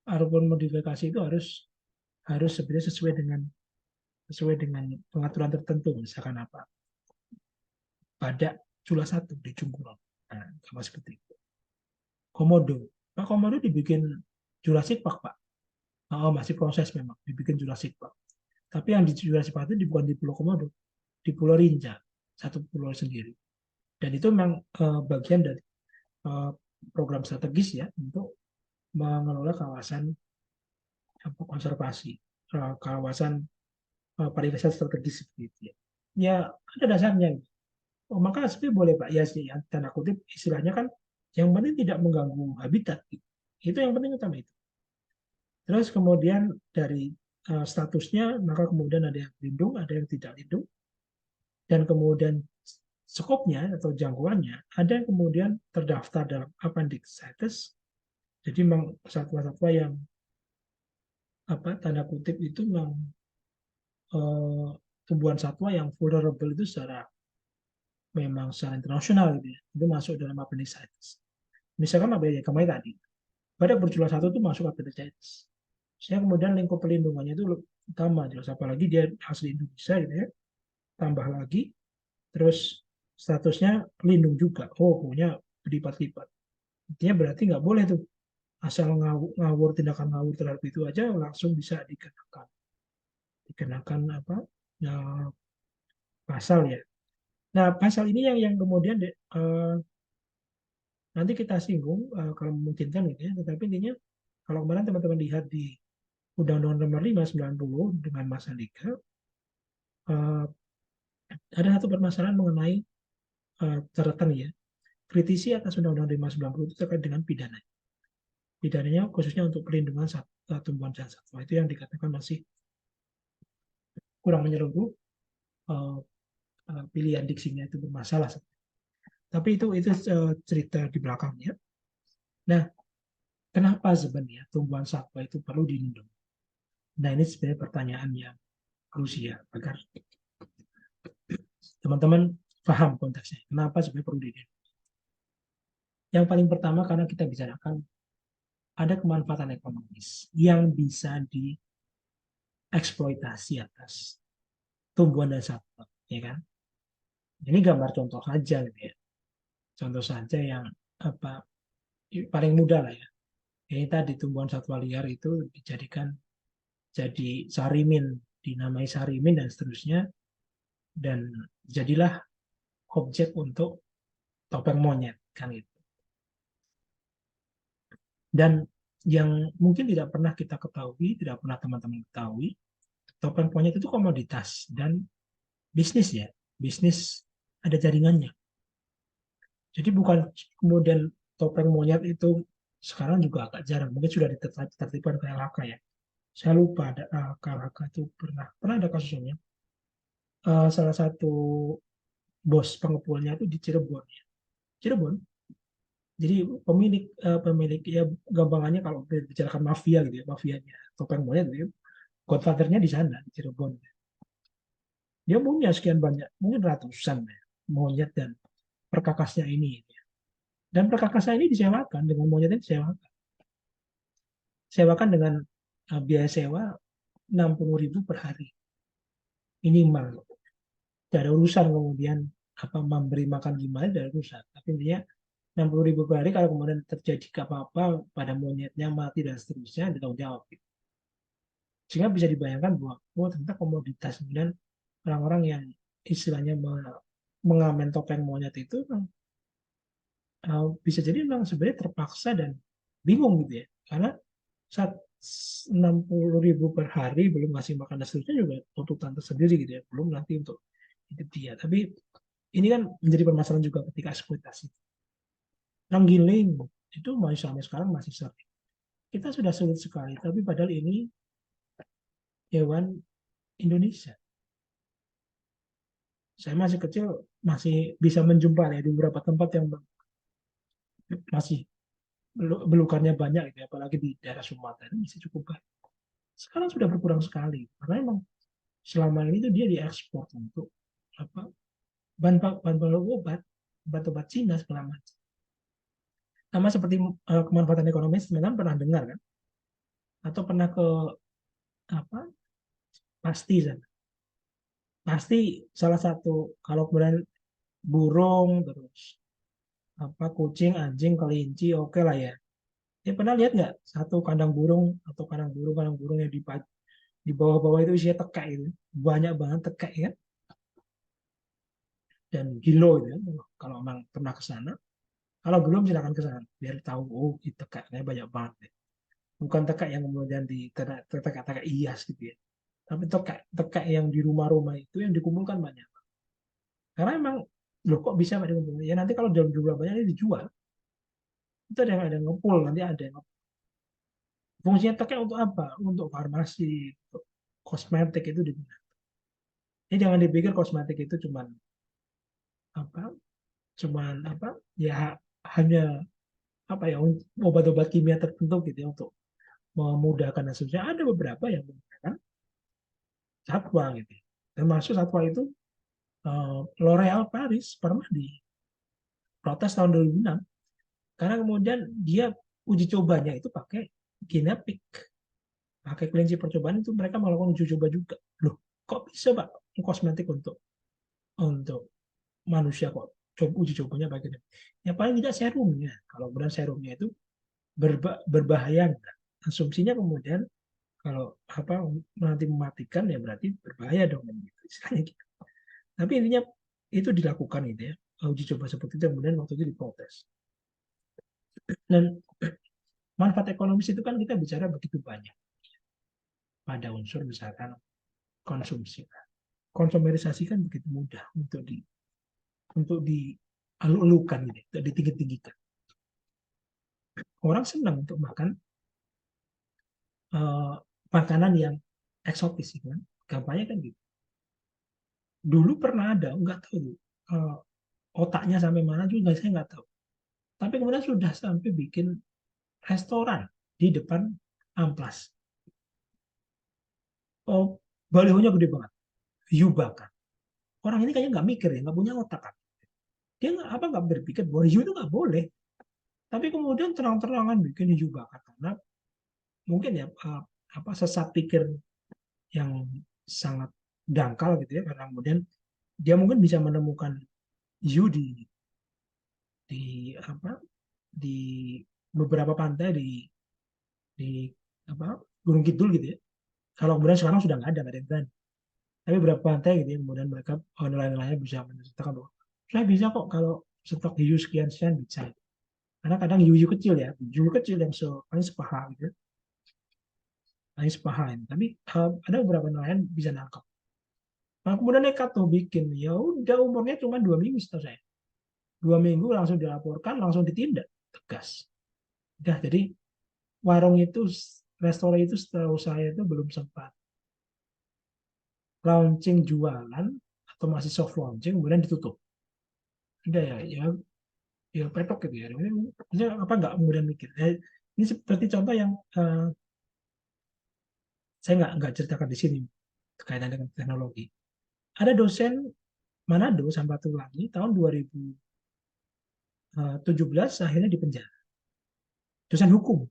Adapun modifikasi itu harus sebenarnya sesuai dengan pengaturan tertentu, misalkan apa, pada Cula 1 di Cungkurong. Nah, sama seperti itu. Komodo. Pak Komodo dibikin Jurassic Park, Pak. Oh, masih proses memang dibikin Jurassic Park. Tapi yang di Jurassic Park itu bukan di Pulau Komodo, di Pulau Rinca, satu pulau sendiri. Dan itu memang bagian dari program strategis ya untuk mengelola kawasan konservasi, kawasan pariwisata strategis seperti itu ya. Ya ada dasarnya. Oh, maka sebenarnya boleh Pak ya sih, yang tanda kutip istilahnya kan yang penting tidak mengganggu habitat. Gitu. Itu yang penting utama itu. Terus kemudian dari statusnya, maka kemudian ada yang lindung, ada yang tidak lindung, dan kemudian skopnya atau jangkauannya ada yang kemudian terdaftar dalam appendix CITES. Jadi memang satwa-satwa yang tanda kutip itu memang tumbuhan satwa yang vulnerable itu memang secara internasional gitu ya. Itu masuk dalam appendix CITES. Misalkan apa ya kemarin tadi, pada berjumlah 1 itu masuk appendix CITES. Saya kemudian lingkup perlindungannya itu utama jelas, apalagi dia asli Indonesia gitu ya. Tambah lagi, terus statusnya pelindung juga. Oh, punya berlipat-lipat. Intinya berarti nggak boleh tuh asal ngawur tindakan ngawur terhadap itu aja langsung bisa dikenakan apa ya, pasal ya. Nah pasal ini yang kemudian nanti kita singgung kalau memungkinkan gitu ya. Tetapi intinya kalau kemarin teman-teman lihat di Undang-Undang Nomor 5/90 dengan Mas Andika, ada satu permasalahan mengenai catatan ya, kritisi atas Undang-Undang 5/90 itu terkait dengan pidana. Pidananya khususnya untuk perlindungan tumbuhan dan satwa itu yang dikatakan masih kurang menyeluruh, pilihan diksinya itu bermasalah. Tapi itu cerita di belakangnya. Nah, kenapa sebenarnya tumbuhan satwa itu perlu dilindungi? Nah, ini sebenarnya pertanyaan yang krusial agar teman-teman paham konteksnya. Kenapa sebenarnya perlu dilindungi? Yang paling pertama karena kita bicarakan ada kemanfaatan ekonomis yang bisa dieksploitasi atas tumbuhan dan satwa, ya kan? Ini gambar contoh saja gitu ya. Contoh saja yang apa paling mudah lah ya. Ini tadi tumbuhan satwa liar itu dijadikan jadi sarimin, dinamai sarimin dan seterusnya, dan jadilah objek untuk topeng monyet kan itu. Dan yang mungkin tidak pernah kita ketahui, tidak pernah teman-teman ketahui, topeng monyet itu komoditas dan bisnis ya, bisnis ada jaringannya. Jadi bukan kemudian topeng monyet itu sekarang juga agak jarang, mungkin sudah ditertibkan KLHK ya. Saya lupa ada KLHK itu pernah ada kasusnya. Salah satu bos pengepulnya itu di Cirebon ya. Cirebon. Jadi pemilik ya gampangannya kalau bicarakan mafia gitu ya, mafianya topeng monyet gitu ya. Godfather-nya di sana di Cirebon. Dia punya sekian banyak, mungkin ratusan ya, monyet dan perkakasnya ini. Dan perkakasnya ini disewakan dengan monyetnya disewakan. Sewakan dengan biaya sewa 60.000 per hari minimal. Tidak ada urusan kemudian apa memberi makan gimana, tidak ada urusan. Tapi intinya 60.000 per hari kalau kemudian terjadi apa-apa pada monyetnya mati dan seterusnya ditanggung jawab. Sehingga bisa dibayangkan bahwa ternyata komoditas kemudian orang-orang yang istilahnya mengamen topeng monyet itu bisa jadi memang sebenarnya terpaksa dan bingung gitu ya. Karena saat 60.000 per hari belum ngasih makan dan seterusnya juga tuntutan tersendiri gitu ya. Belum nanti untuk hidup dia. Tapi ini kan menjadi permasalahan juga ketika eksploitasi. Renggiling itu masih sampai sekarang masih sering. Kita sudah sulit sekali, tapi padahal ini hewan Indonesia. Saya masih kecil masih bisa menjumpai ya di beberapa tempat yang masih belukannya banyak gitu ya, apalagi di daerah Sumatera ini masih cukup banyak. Sekarang sudah berkurang sekali karena memang selama ini tuh dia diekspor untuk apa bahan baku obat Cina segala macam. Sama seperti kemanfaatan ekonomi, sebenarnya pernah dengar kan? Atau pernah ke apa? Pasti kan? Pasti salah satu kalau kemudian burung terus apa kucing, anjing, kelinci, oke lah ya. Ya pernah lihat nggak satu kandang burung atau kandang burung yang di bawah-bawah itu isinya tekak itu banyak banget tekak ya dan gilo itu ya. Kalau memang pernah ke sana, kalau belum silakan ke sana biar tahu oh itu tekaknya banyak banget ya. Bukan tekak yang kemudian di tekak-tekak hias gitu ya, tapi tekak tekak yang di rumah-rumah itu yang dikumpulkan banyak. Karena emang loh kok bisa Pak dikumpulkan? Ya nanti kalau dalam jumlah banyak ini dijual, itu ada yang ngepul nanti ada yang fungsinya tekak untuk apa? Untuk farmasi, untuk kosmetik itu digunakan. Ini jangan dipikir kosmetik itu apa apa ya hanya apa ya obat-obat kimia tertentu gitu ya untuk memudahkan dan seterusnya. Ada beberapa yang menggunakan satwa gitu ya. Termasuk satwa itu L'Oreal Paris pernah diprotes tahun 2006 karena kemudian dia uji cobanya itu pakai Ginepik, pakai kelinci percobaan itu mereka melakukan uji coba juga. Loh, kok bisa Pak kosmetik untuk manusia kok uji cobanya pakai Ginepik? Ya paling tidak serumnya. Kalau kemudian serumnya itu berbahaya enggak? Asumsinya kemudian kalau apa nanti mematikan ya berarti berbahaya dong gitu. Gitu. Tapi intinya itu dilakukan gitu ya. Uji coba seperti itu kemudian waktu itu diprotes. Dan manfaat ekonomis itu kan kita bicara begitu banyak pada unsur misalkan konsumsi. Konsumerisasi kan begitu mudah untuk dialu-alukan gitu, untuk ditinggi-tinggikan. Orang senang untuk makan uh, makanan yang eksotis gitu kan. Gampangnya kan gitu. Dulu pernah ada, nggak tahu otaknya sampai mana juga saya nggak tahu. Tapi kemudian sudah sampai bikin restoran di depan amplas. Oh, balihonya gede banget, hiu bakar. Orang ini kayaknya nggak mikir ya, nggak punya otak kan. Dia nggak berpikir bahwa hiu itu nggak boleh. Tapi kemudian terang-terangan bikin hiu bakar karena mungkin ya sesat pikir yang sangat dangkal gitu ya, karena kemudian dia mungkin bisa menemukan hiu di apa di beberapa pantai di Gunung Kidul gitu ya. Kalau kemudian sekarang sudah nggak ada yang berani. Tapi beberapa pantai gitu ya, kemudian mereka nelayan-nelayan bisa menceritakan bahwa saya bisa kok kalau stok hiu sekian sekian bisa. Karena kadang hiu-hiu kecil ya, hiu kecil yang paling sepaha gitu, paling sepaha ini. Tapi ada beberapa nelayan bisa nangkap. Nah, kemudian nekat tuh bikin, ya udah umurnya cuma 2 minggu setahu saya. 2 minggu langsung dilaporkan, langsung ditindak tegas. Udah, jadi warung itu, restoran itu setahu saya itu belum sempat launching jualan atau masih soft launching, kemudian ditutup. Udah ya petok gitu ya. Ini apa nggak kemudian mikir. Ini seperti contoh yang saya nggak ceritakan di sini berkaitan dengan teknologi. Ada dosen Manado Samratulangi tahun 2017 akhirnya dipenjara. Dosen hukum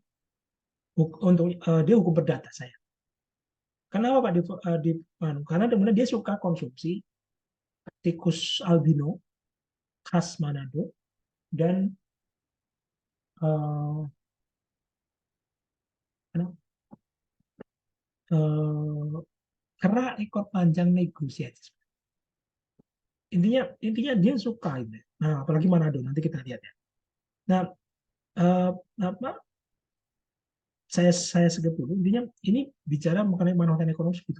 untuk dia hukum perdata saya. Kenapa Pak karena kemudian dia suka konsumsi tikus albino khas Manado dan uh, uh, kera ekor panjang negosiasi. Intinya dia suka itu. Nah, apalagi Manado nanti kita lihat ya. Nah, uh, apa saya sebut dulu intinya ini bicara mengenai manfaat ekonomis gitu.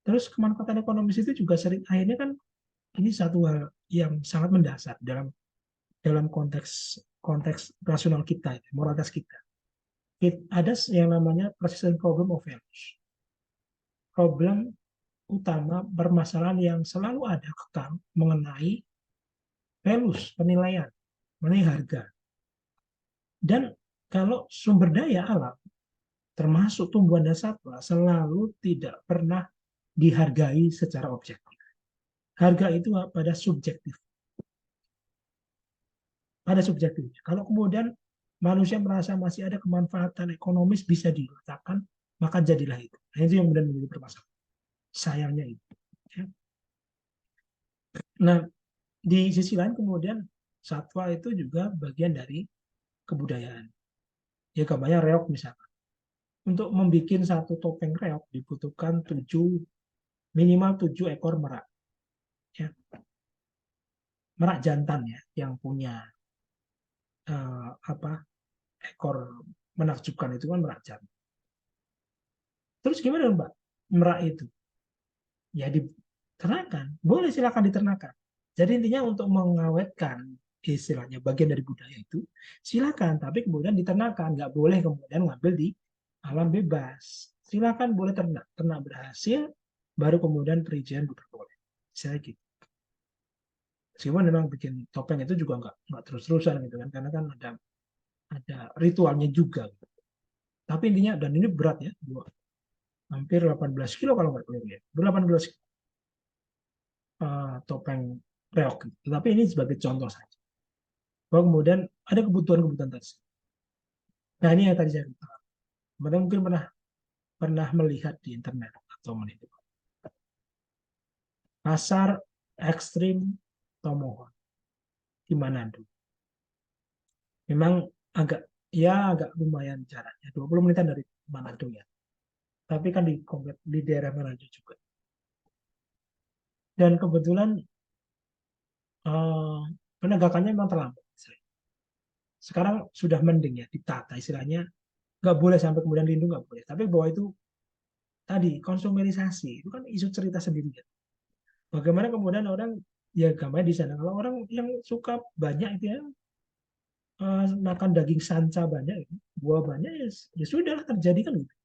Terus kemanfaatan ekonomis itu juga sering akhirnya kan ini satu hal yang sangat mendasar dalam dalam konteks konteks rasional kita, moralitas kita. Ada yang namanya persistent problem of values. Problem utama permasalahan yang selalu ada kekang mengenai values, penilaian, mengenai harga. Dan kalau sumber daya alam, termasuk tumbuhan dan satwa, selalu tidak pernah dihargai secara objektif. Harga itu pada subjektif. Pada subjektif. Kalau kemudian manusia merasa masih ada kemanfaatan ekonomis bisa diletakkan, maka jadilah itu. Nah, itu yang kemudian menjadi permasalahan. Sayangnya itu. Ya. Nah, di sisi lain kemudian satwa itu juga bagian dari kebudayaan. Ya gambarnya reok misalkan. Untuk membuat satu topeng reok dibutuhkan minimal 7 ekor merak. Ya. Merak jantan ya, yang punya apa ekor menakjubkan itu kan merak jantan. Terus gimana Mbak merak itu? Ya diternakan, boleh silakan diternakan. Jadi intinya untuk mengawetkan istilahnya bagian dari budaya itu silakan, tapi kemudian diternakan, nggak boleh kemudian ngambil di alam bebas. Silakan boleh ternak berhasil, baru kemudian perizinan diperboleh. Saya gitu. Meskipun memang bikin topeng itu juga nggak terus-terusan gitu kan, karena kan ada ritualnya juga. Gitu. Tapi intinya dan ini berat ya, hampir 18 kilo kalau nggak keliru ya, 18 topeng reok. Tetapi ini sebagai contoh saja. Bahwa kemudian ada kebutuhan-kebutuhan tadi. Nah ini yang tadi saya katakan. Mungkin pernah pernah melihat di internet atau menipu. Pasar ekstrim Tomohon di Manado. Memang agak lumayan jaraknya, 20 menitan dari Manado ya. Tapi kan di daerah Manado juga. Dan kebetulan eh, penegakannya memang terlambat. Sekarang sudah mending ya, ditata istilahnya. Nggak boleh sampai kemudian lindung, nggak boleh. Tapi bahwa itu tadi konsumerisasi, itu kan isu cerita sendiri ya. Bagaimana kemudian orang, ya gambarnya di sana. Kalau orang yang suka banyak itu ya, makan daging sanca banyak, buah banyak, ya sudahlah terjadi kan gitu.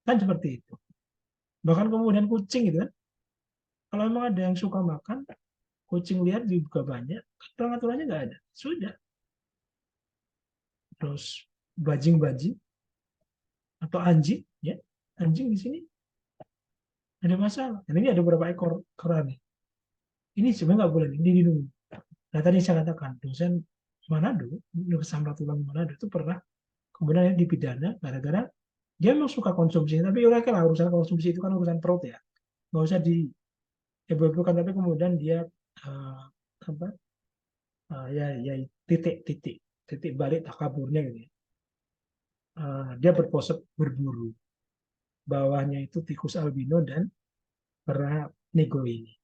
Kan seperti itu. Bahkan kemudian kucing gitu kan. Kalau emang ada yang suka makan, kucing liar juga banyak, aturannya nggak ada. Sudah. Terus bajing-bajing atau anjing, ya anjing di sini ada masalah. Dan ini ada beberapa ekor kera nih. Ini sebenarnya nggak boleh, ini dilindungi. Nah tadi saya katakan dosen Manado, Universitas Samratulangi Manado itu pernah kemudian dipidana gara-gara dia memang suka konsumsi, tapi mereka lah urusan konsumsi itu kan urusan perut ya, nggak usah di kan, tapi kemudian dia uh, apa ya titik titik balik takaburnya gitu ya. Dia berpose berburu, bawahnya itu tikus albino dan kera nego ini,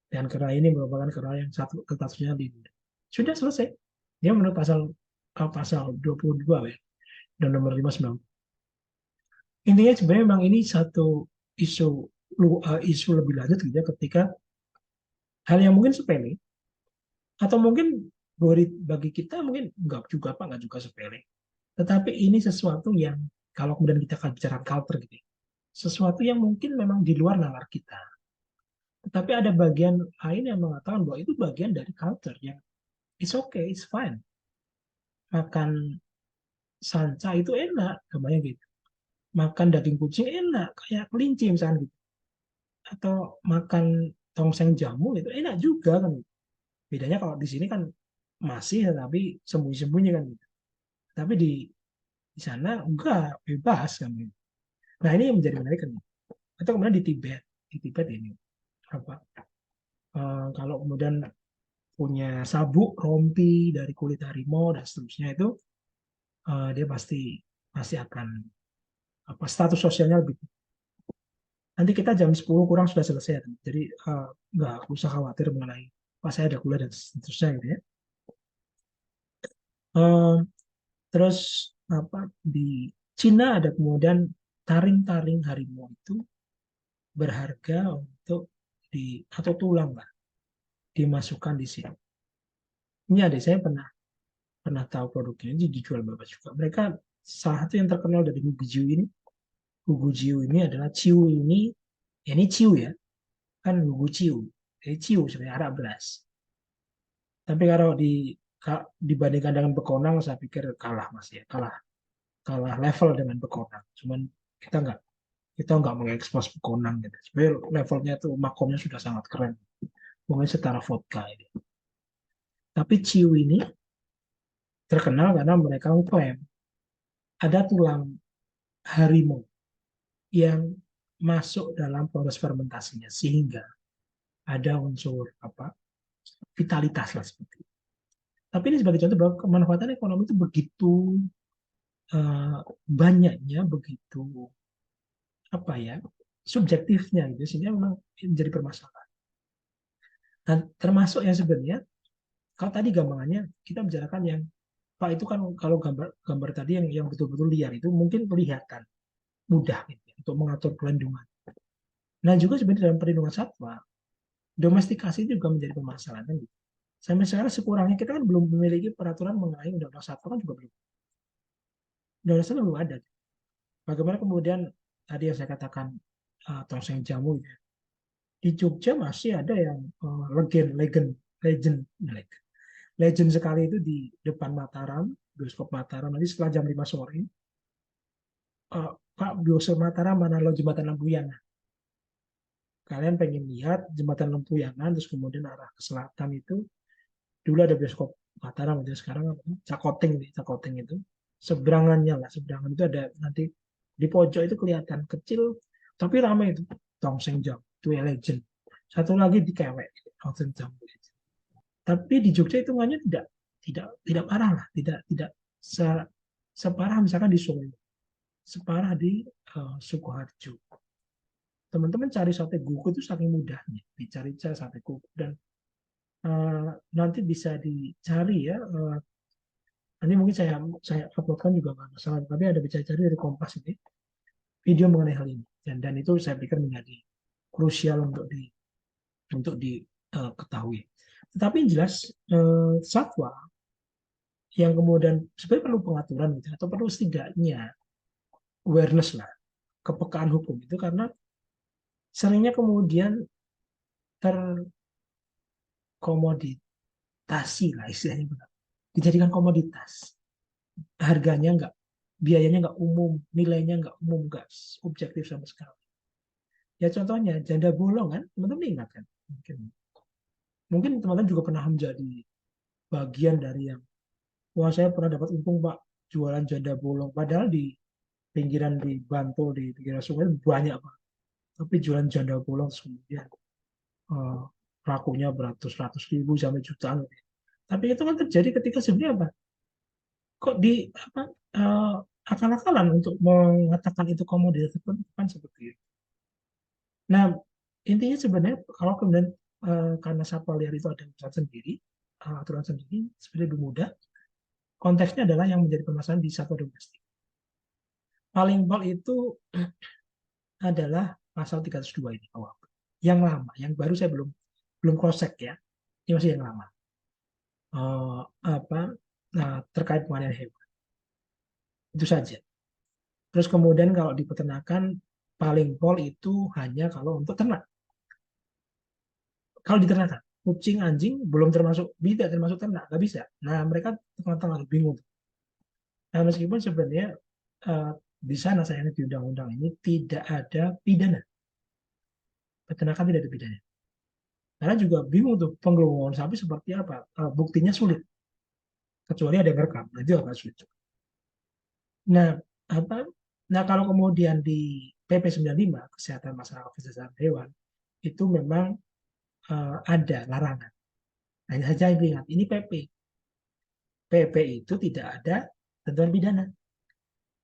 dan kera ini merupakan kera yang satu statusnya lindung. Sudah selesai, dia menurut pasal 22 ya, dan nomor 59. Intinya sebenarnya memang ini satu isu isu lebih lanjut gitu ya, ketika hal yang mungkin sepele atau mungkin bagi kita mungkin nggak juga sepele, tetapi ini sesuatu yang kalau kemudian kita akan bicara culture gitu ya, sesuatu yang mungkin memang di luar nalar kita, tetapi ada bagian lain yang mengatakan bahwa itu bagian dari culture yang it's okay, it's fine. Makan sanca itu enak, namanya gitu. Makan daging kucing enak, kayak kelinci misalnya gitu. Atau makan tongseng jamu itu enak juga kan. Bedanya kalau di sini kan masih, tapi sembunyi-sembunyi kan gitu. Tapi di sana enggak, bebas kan gitu. Nah ini yang menjadi menarik kan. Atau kemudian di Tibet ini apa? Kalau kemudian punya sabuk rompi dari kulit harimau dan seterusnya itu, dia pasti akan apa, status sosialnya lebih. Nanti kita jam 10 kurang sudah selesai ya. Jadi nggak usah khawatir mengenai pas saya ada kuliah dan seterusnya gitu ya. Eh, terus apa, di Cina ada kemudian taring-taring harimau itu berharga untuk atau tulang lah dimasukkan di sini. Ini ada, saya pernah pernah tahu produknya, ini dijual berapa juga. Mereka salah satu yang terkenal dari Gugujiu ini, Gugujiu ini adalah ciu ini, ya ini ciu ya, kan Gugu ciu, jadi ciu sebenarnya Arab beras. Tapi kalau dibandingkan dengan bekonang, saya pikir kalah mas ya, kalah kalah level dengan bekonang. Cuman kita nggak mengekspos bekonang gitu. Sebenarnya levelnya tuh makomnya sudah sangat keren. Mungkin setara vodka ini. Tapi ciu ini terkenal karena mereka mengklaim ada tulang harimau yang masuk dalam proses fermentasinya sehingga ada unsur apa, vitalitas lah seperti itu. Tapi ini sebagai contoh bahwa kemanfaatan ekonomi itu begitu banyaknya, begitu apa ya, subjektifnya gitu, sehingga memang menjadi permasalahan. Dan termasuk yang sebenarnya kalau tadi gambarannya kita bicarakan yang Pak itu kan, kalau gambar tadi yang betul-betul liar itu mungkin kelihatan mudah gitu, ya, untuk mengatur pelindungan. Nah juga sebenarnya dalam perlindungan satwa, domestikasi itu juga menjadi permasalahan kan gitu. Sampai sekarang sekurangnya kita kan belum memiliki peraturan mengenai undang-undang satwa, kan juga belum. Undang-undang satwa belum ada. Bagaimana kemudian tadi yang saya katakan tongseng jamu gitu, ya. Di Jogja masih ada yang legend legend sekali itu di depan Mataram, bioskop Mataram. Nanti setelah jam 5 sore, Pak, bioskop Mataram mana, lo jembatan Lempuyangan. Kalian pengen lihat jembatan Lempuyangan, terus kemudian arah ke selatan itu, dulu ada bioskop Mataram, itu sekarang Cakoting itu. Seberangan itu ada nanti di pojok itu kelihatan kecil, tapi ramai itu, Tongseng Jam, itu ya legend. Satu lagi di Kewek, Tongseng Jam. Tapi di Jogja hitungannya tidak parah lah, tidak se, separah misalkan di Solo, separah di Sukoharjo. Teman-teman cari sate kuku itu saking mudahnya, dicari sate kuku, dan nanti bisa dicari ya. Nanti mungkin saya uploadkan juga nggak masalah, tapi ada bisa cari dari Kompas ini video mengenai hal ini, dan itu saya pikir menjadi krusial untuk diketahui. Tetapi yang jelas satwa yang kemudian sebenarnya perlu pengaturan gitu, atau perlu setidaknya awareness lah, kepekaan hukum itu, karena seringnya kemudian terkomoditasi lah istilahnya, dijadikan komoditas, harganya nggak, biayanya nggak umum, nilainya nggak umum, nggak objektif sama sekali. Ya contohnya janda bolong kan, teman-teman ingat kan? Mungkin teman-teman juga pernah menjadi bagian dari yang, wah saya pernah dapat untung Pak jualan janda bolong, padahal di pinggiran, di Bantul, di pinggiran sungai banyak Pak, tapi jualan janda bolong kemudian uh, lakunya beratus-ratus ribu sampai jutaan. Tapi itu kan terjadi ketika sebenarnya apa? Kok di apa, akal-akalan untuk mengatakan itu komoditas tertentu kan seperti itu. Nah, intinya sebenarnya kalau kemudian karena satwa liar itu ada aturan sendiri, sebenarnya lebih mudah. Konteksnya adalah yang menjadi permasalahan di satwa domestik. Paling pol itu adalah pasal 302 ini awal. Yang lama, yang baru saya belum belum cross check ya. Ini masih yang lama. Apa terkait penganiayaan hewan. Itu saja. Terus kemudian kalau di peternakan paling pol itu hanya kalau untuk ternak. Kalau di ternak, kucing, anjing belum termasuk, tidak termasuk ternak, nggak bisa. Nah, mereka tengah-tengah bingung. Nah, meskipun sebenarnya uh, di sana sayangnya di undang-undang ini tidak ada pidana. Peternakan tidak ada pidana. Karena juga bingung tuh penggelongan sapi seperti apa. Buktinya sulit. Kecuali ada yang rekam. Nah, itu agak sulit. Nah, apa? Nah, kalau kemudian di PP 95, Kesehatan Masyarakat Kesehatan Hewan, itu memang ada larangan. Hanya saja ingat, ini PP. PP itu tidak ada tentuan pidana.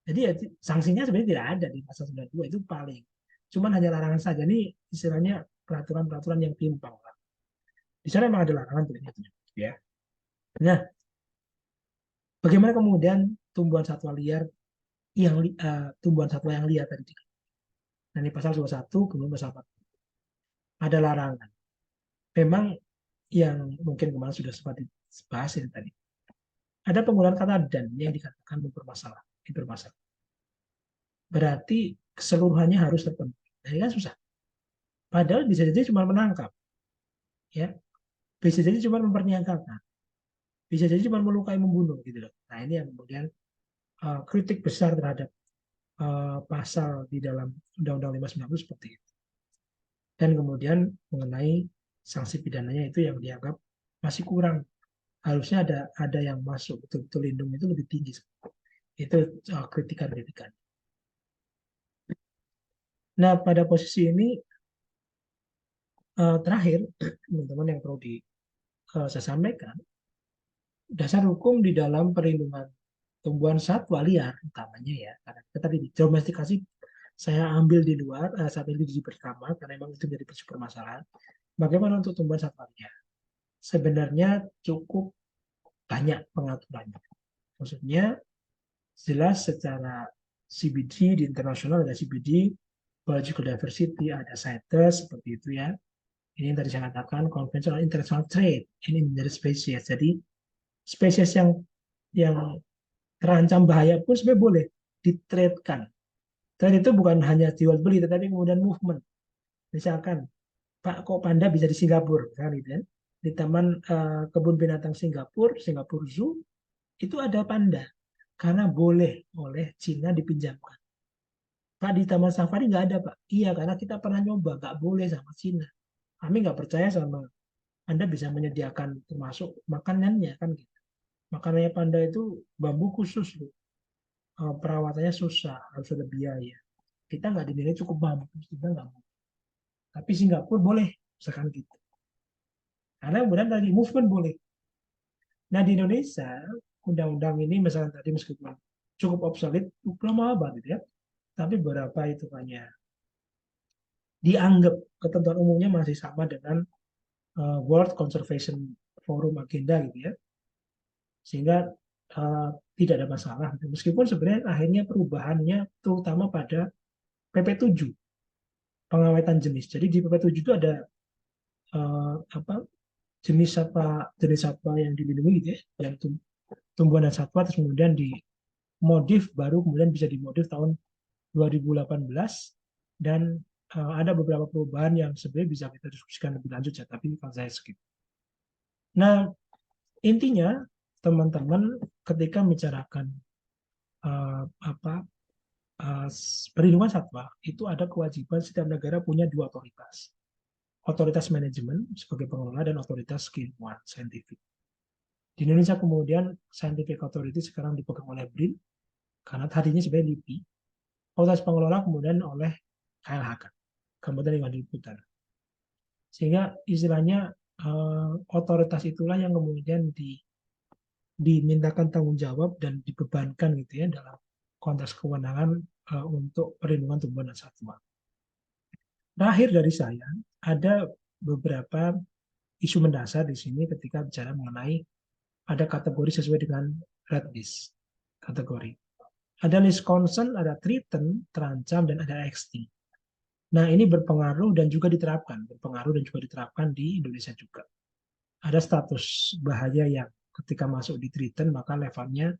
Jadi ya, sanksinya sebenarnya tidak ada di pasal 92, itu paling. Cuman hanya larangan saja. Ini istilahnya peraturan-peraturan yang timpang. Di sana memang ada larangan tuh, ya. Nah, bagaimana kemudian tumbuhan satwa liar tumbuhan satwa yang liar tadi? Nah, ini pasal 21, kemudian pasal 4. Ada larangan. Memang yang mungkin kemarin sudah sempat dibahas ini tadi. Ada penggunaan kata dan yang dikatakan mempermasalah. Berarti keseluruhannya harus terpenuhi. Nah, ini kan susah. Padahal bisa jadi cuma menangkap, ya. Bisa jadi cuma memperniagakan. Bisa jadi cuma melukai, membunuh, gitu loh. Nah, ini yang kemudian kritik besar terhadap pasal di dalam Undang-Undang 590 seperti itu. Dan kemudian mengenai sanksi pidananya itu yang dianggap masih kurang. Harusnya ada yang masuk betul-betul lindung itu lebih tinggi. Itu kritikan-kritikan. Nah, pada posisi ini terakhir, teman-teman yang perlu saya sampaikan, dasar hukum di dalam perlindungan tumbuhan satwa liar utamanya ya, karena kita tadi domestikasi saya ambil di luar, saat ini di pertama karena memang itu menjadi permasalahan. Bagaimana untuk tumbuhan satwa liar? Sebenarnya cukup banyak pengaturannya. Maksudnya jelas secara CBD di internasional ada CBD, biological diversity, ada CITES seperti itu ya. Ini yang tadi saya katakan conventional international trade ini menjadi spesies. Jadi spesies yang terancam bahaya pun sebenarnya boleh ditradekan. Trade itu bukan hanya jual beli, tetapi kemudian movement. Misalkan, Pak, kok panda bisa di Singapura, kan gitu kan? Di Taman Kebun Binatang Singapura, Singapura Zoo, itu ada panda karena boleh oleh Cina dipinjamkan. Pak, di Taman Safari nggak ada, Pak. Iya, karena kita pernah nyoba, nggak boleh sama Cina. Kami nggak percaya sama Anda bisa menyediakan termasuk makanannya, kan gitu. Makanannya panda itu bambu khusus, loh. Perawatannya susah, harus ada biaya. Kita nggak dinilai cukup bagus, kita nggak mau. Tapi Singapura boleh, misalkan gitu. Karena kemudian tadi movement boleh. Nah di Indonesia, undang-undang ini misalnya tadi meskipun cukup obsolete, lama banget gitu ya. Tapi beberapa itu hanya dianggap ketentuan umumnya masih sama dengan World Conservation Forum agenda gitu ya. Sehingga uh, tidak ada masalah. Meskipun sebenarnya akhirnya perubahannya terutama pada PP 7 pengawetan jenis. Jadi di PP 7 itu ada apa jenis satwa yang dilindungi gitu ya, yang tumbuhan dan satwa, terus kemudian dimodif baru kemudian bisa dimodif tahun 2018 dan ada beberapa perubahan yang sebenarnya bisa kita diskusikan lebih lanjut ya, tapi kalau saya skip. Nah, intinya teman-teman ketika membicarakan apa perlindungan satwa itu ada kewajiban setiap negara punya dua otoritas. Otoritas manajemen sebagai pengelola dan otoritas keilmuan saintifik. Di Indonesia kemudian Scientific Authority sekarang dipegang oleh BRIN karena tadinya sebenarnya LIPI. Otoritas pengelola kemudian oleh KLHK, Kabupaten Lingkungan Hidup Hutan. Sehingga istilahnya otoritas itulah yang kemudian dimintakan tanggung jawab dan dibebankan gitu ya dalam konteks kewenangan untuk perlindungan tumbuhan dan satwa. Terakhir dari saya, ada beberapa isu mendasar di sini ketika bicara mengenai ada kategori sesuai dengan red list kategori. Ada list concern, ada threatened, terancam, dan ada extinct. Nah, ini berpengaruh dan juga diterapkan, di Indonesia juga. Ada status bahaya yang ketika masuk di threatened maka levelnya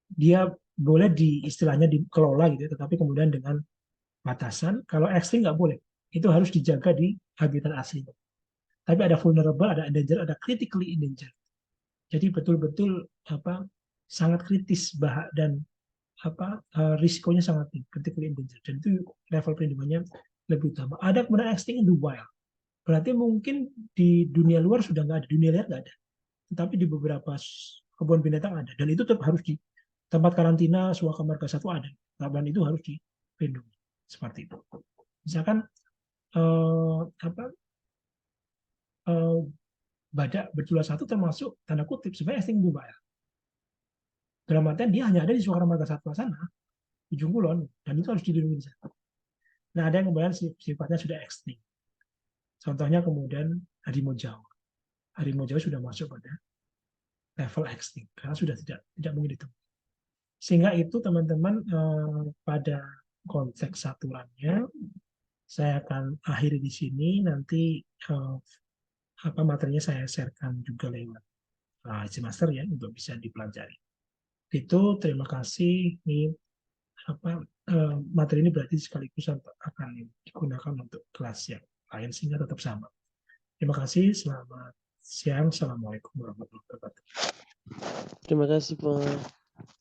dia boleh istilahnya dikelola gitu, tetapi kemudian dengan batasan. Kalau extinct nggak boleh, itu harus dijaga di habitat aslinya. Tapi ada vulnerable, ada endangered, ada critically endangered. Jadi betul-betul sangat kritis dan risikonya sangat tinggi, critically endangered. Dan itu level perlindungannya lebih utama. Ada kemudian extinct in the wild. Berarti mungkin di dunia luar sudah nggak ada, dunia liar nggak ada. Tetapi di beberapa kebun binatang ada. Dan itu tetap harus di tempat karantina suaka marga satwa ada. Dan itu harus dilindungi. Seperti itu. Misalkan badak berjumlah satu termasuk tanda kutip sebenarnya extinct in the wild. Dalam artian dia hanya ada di suaka marga satwa sana, ujung kulon, dan itu harus dilindungi. Nah, ada yang kemudian sifatnya sudah extinct. Contohnya kemudian harimau Jawa. Harimau Jawa sudah masuk pada level extinct karena sudah tidak mungkin ditemui. Sehingga itu teman-teman pada konteks aturannya saya akan akhiri di sini. Nanti materinya saya sharekan juga lewat Master ya untuk bisa dipelajari. Itu terima kasih. Ini materi ini berarti sekaligus akan digunakan untuk kelas yang lain sehingga tetap sama. Terima kasih. Selamat siang. Assalamualaikum warahmatullahi wabarakatuh. Terima kasih, Pak.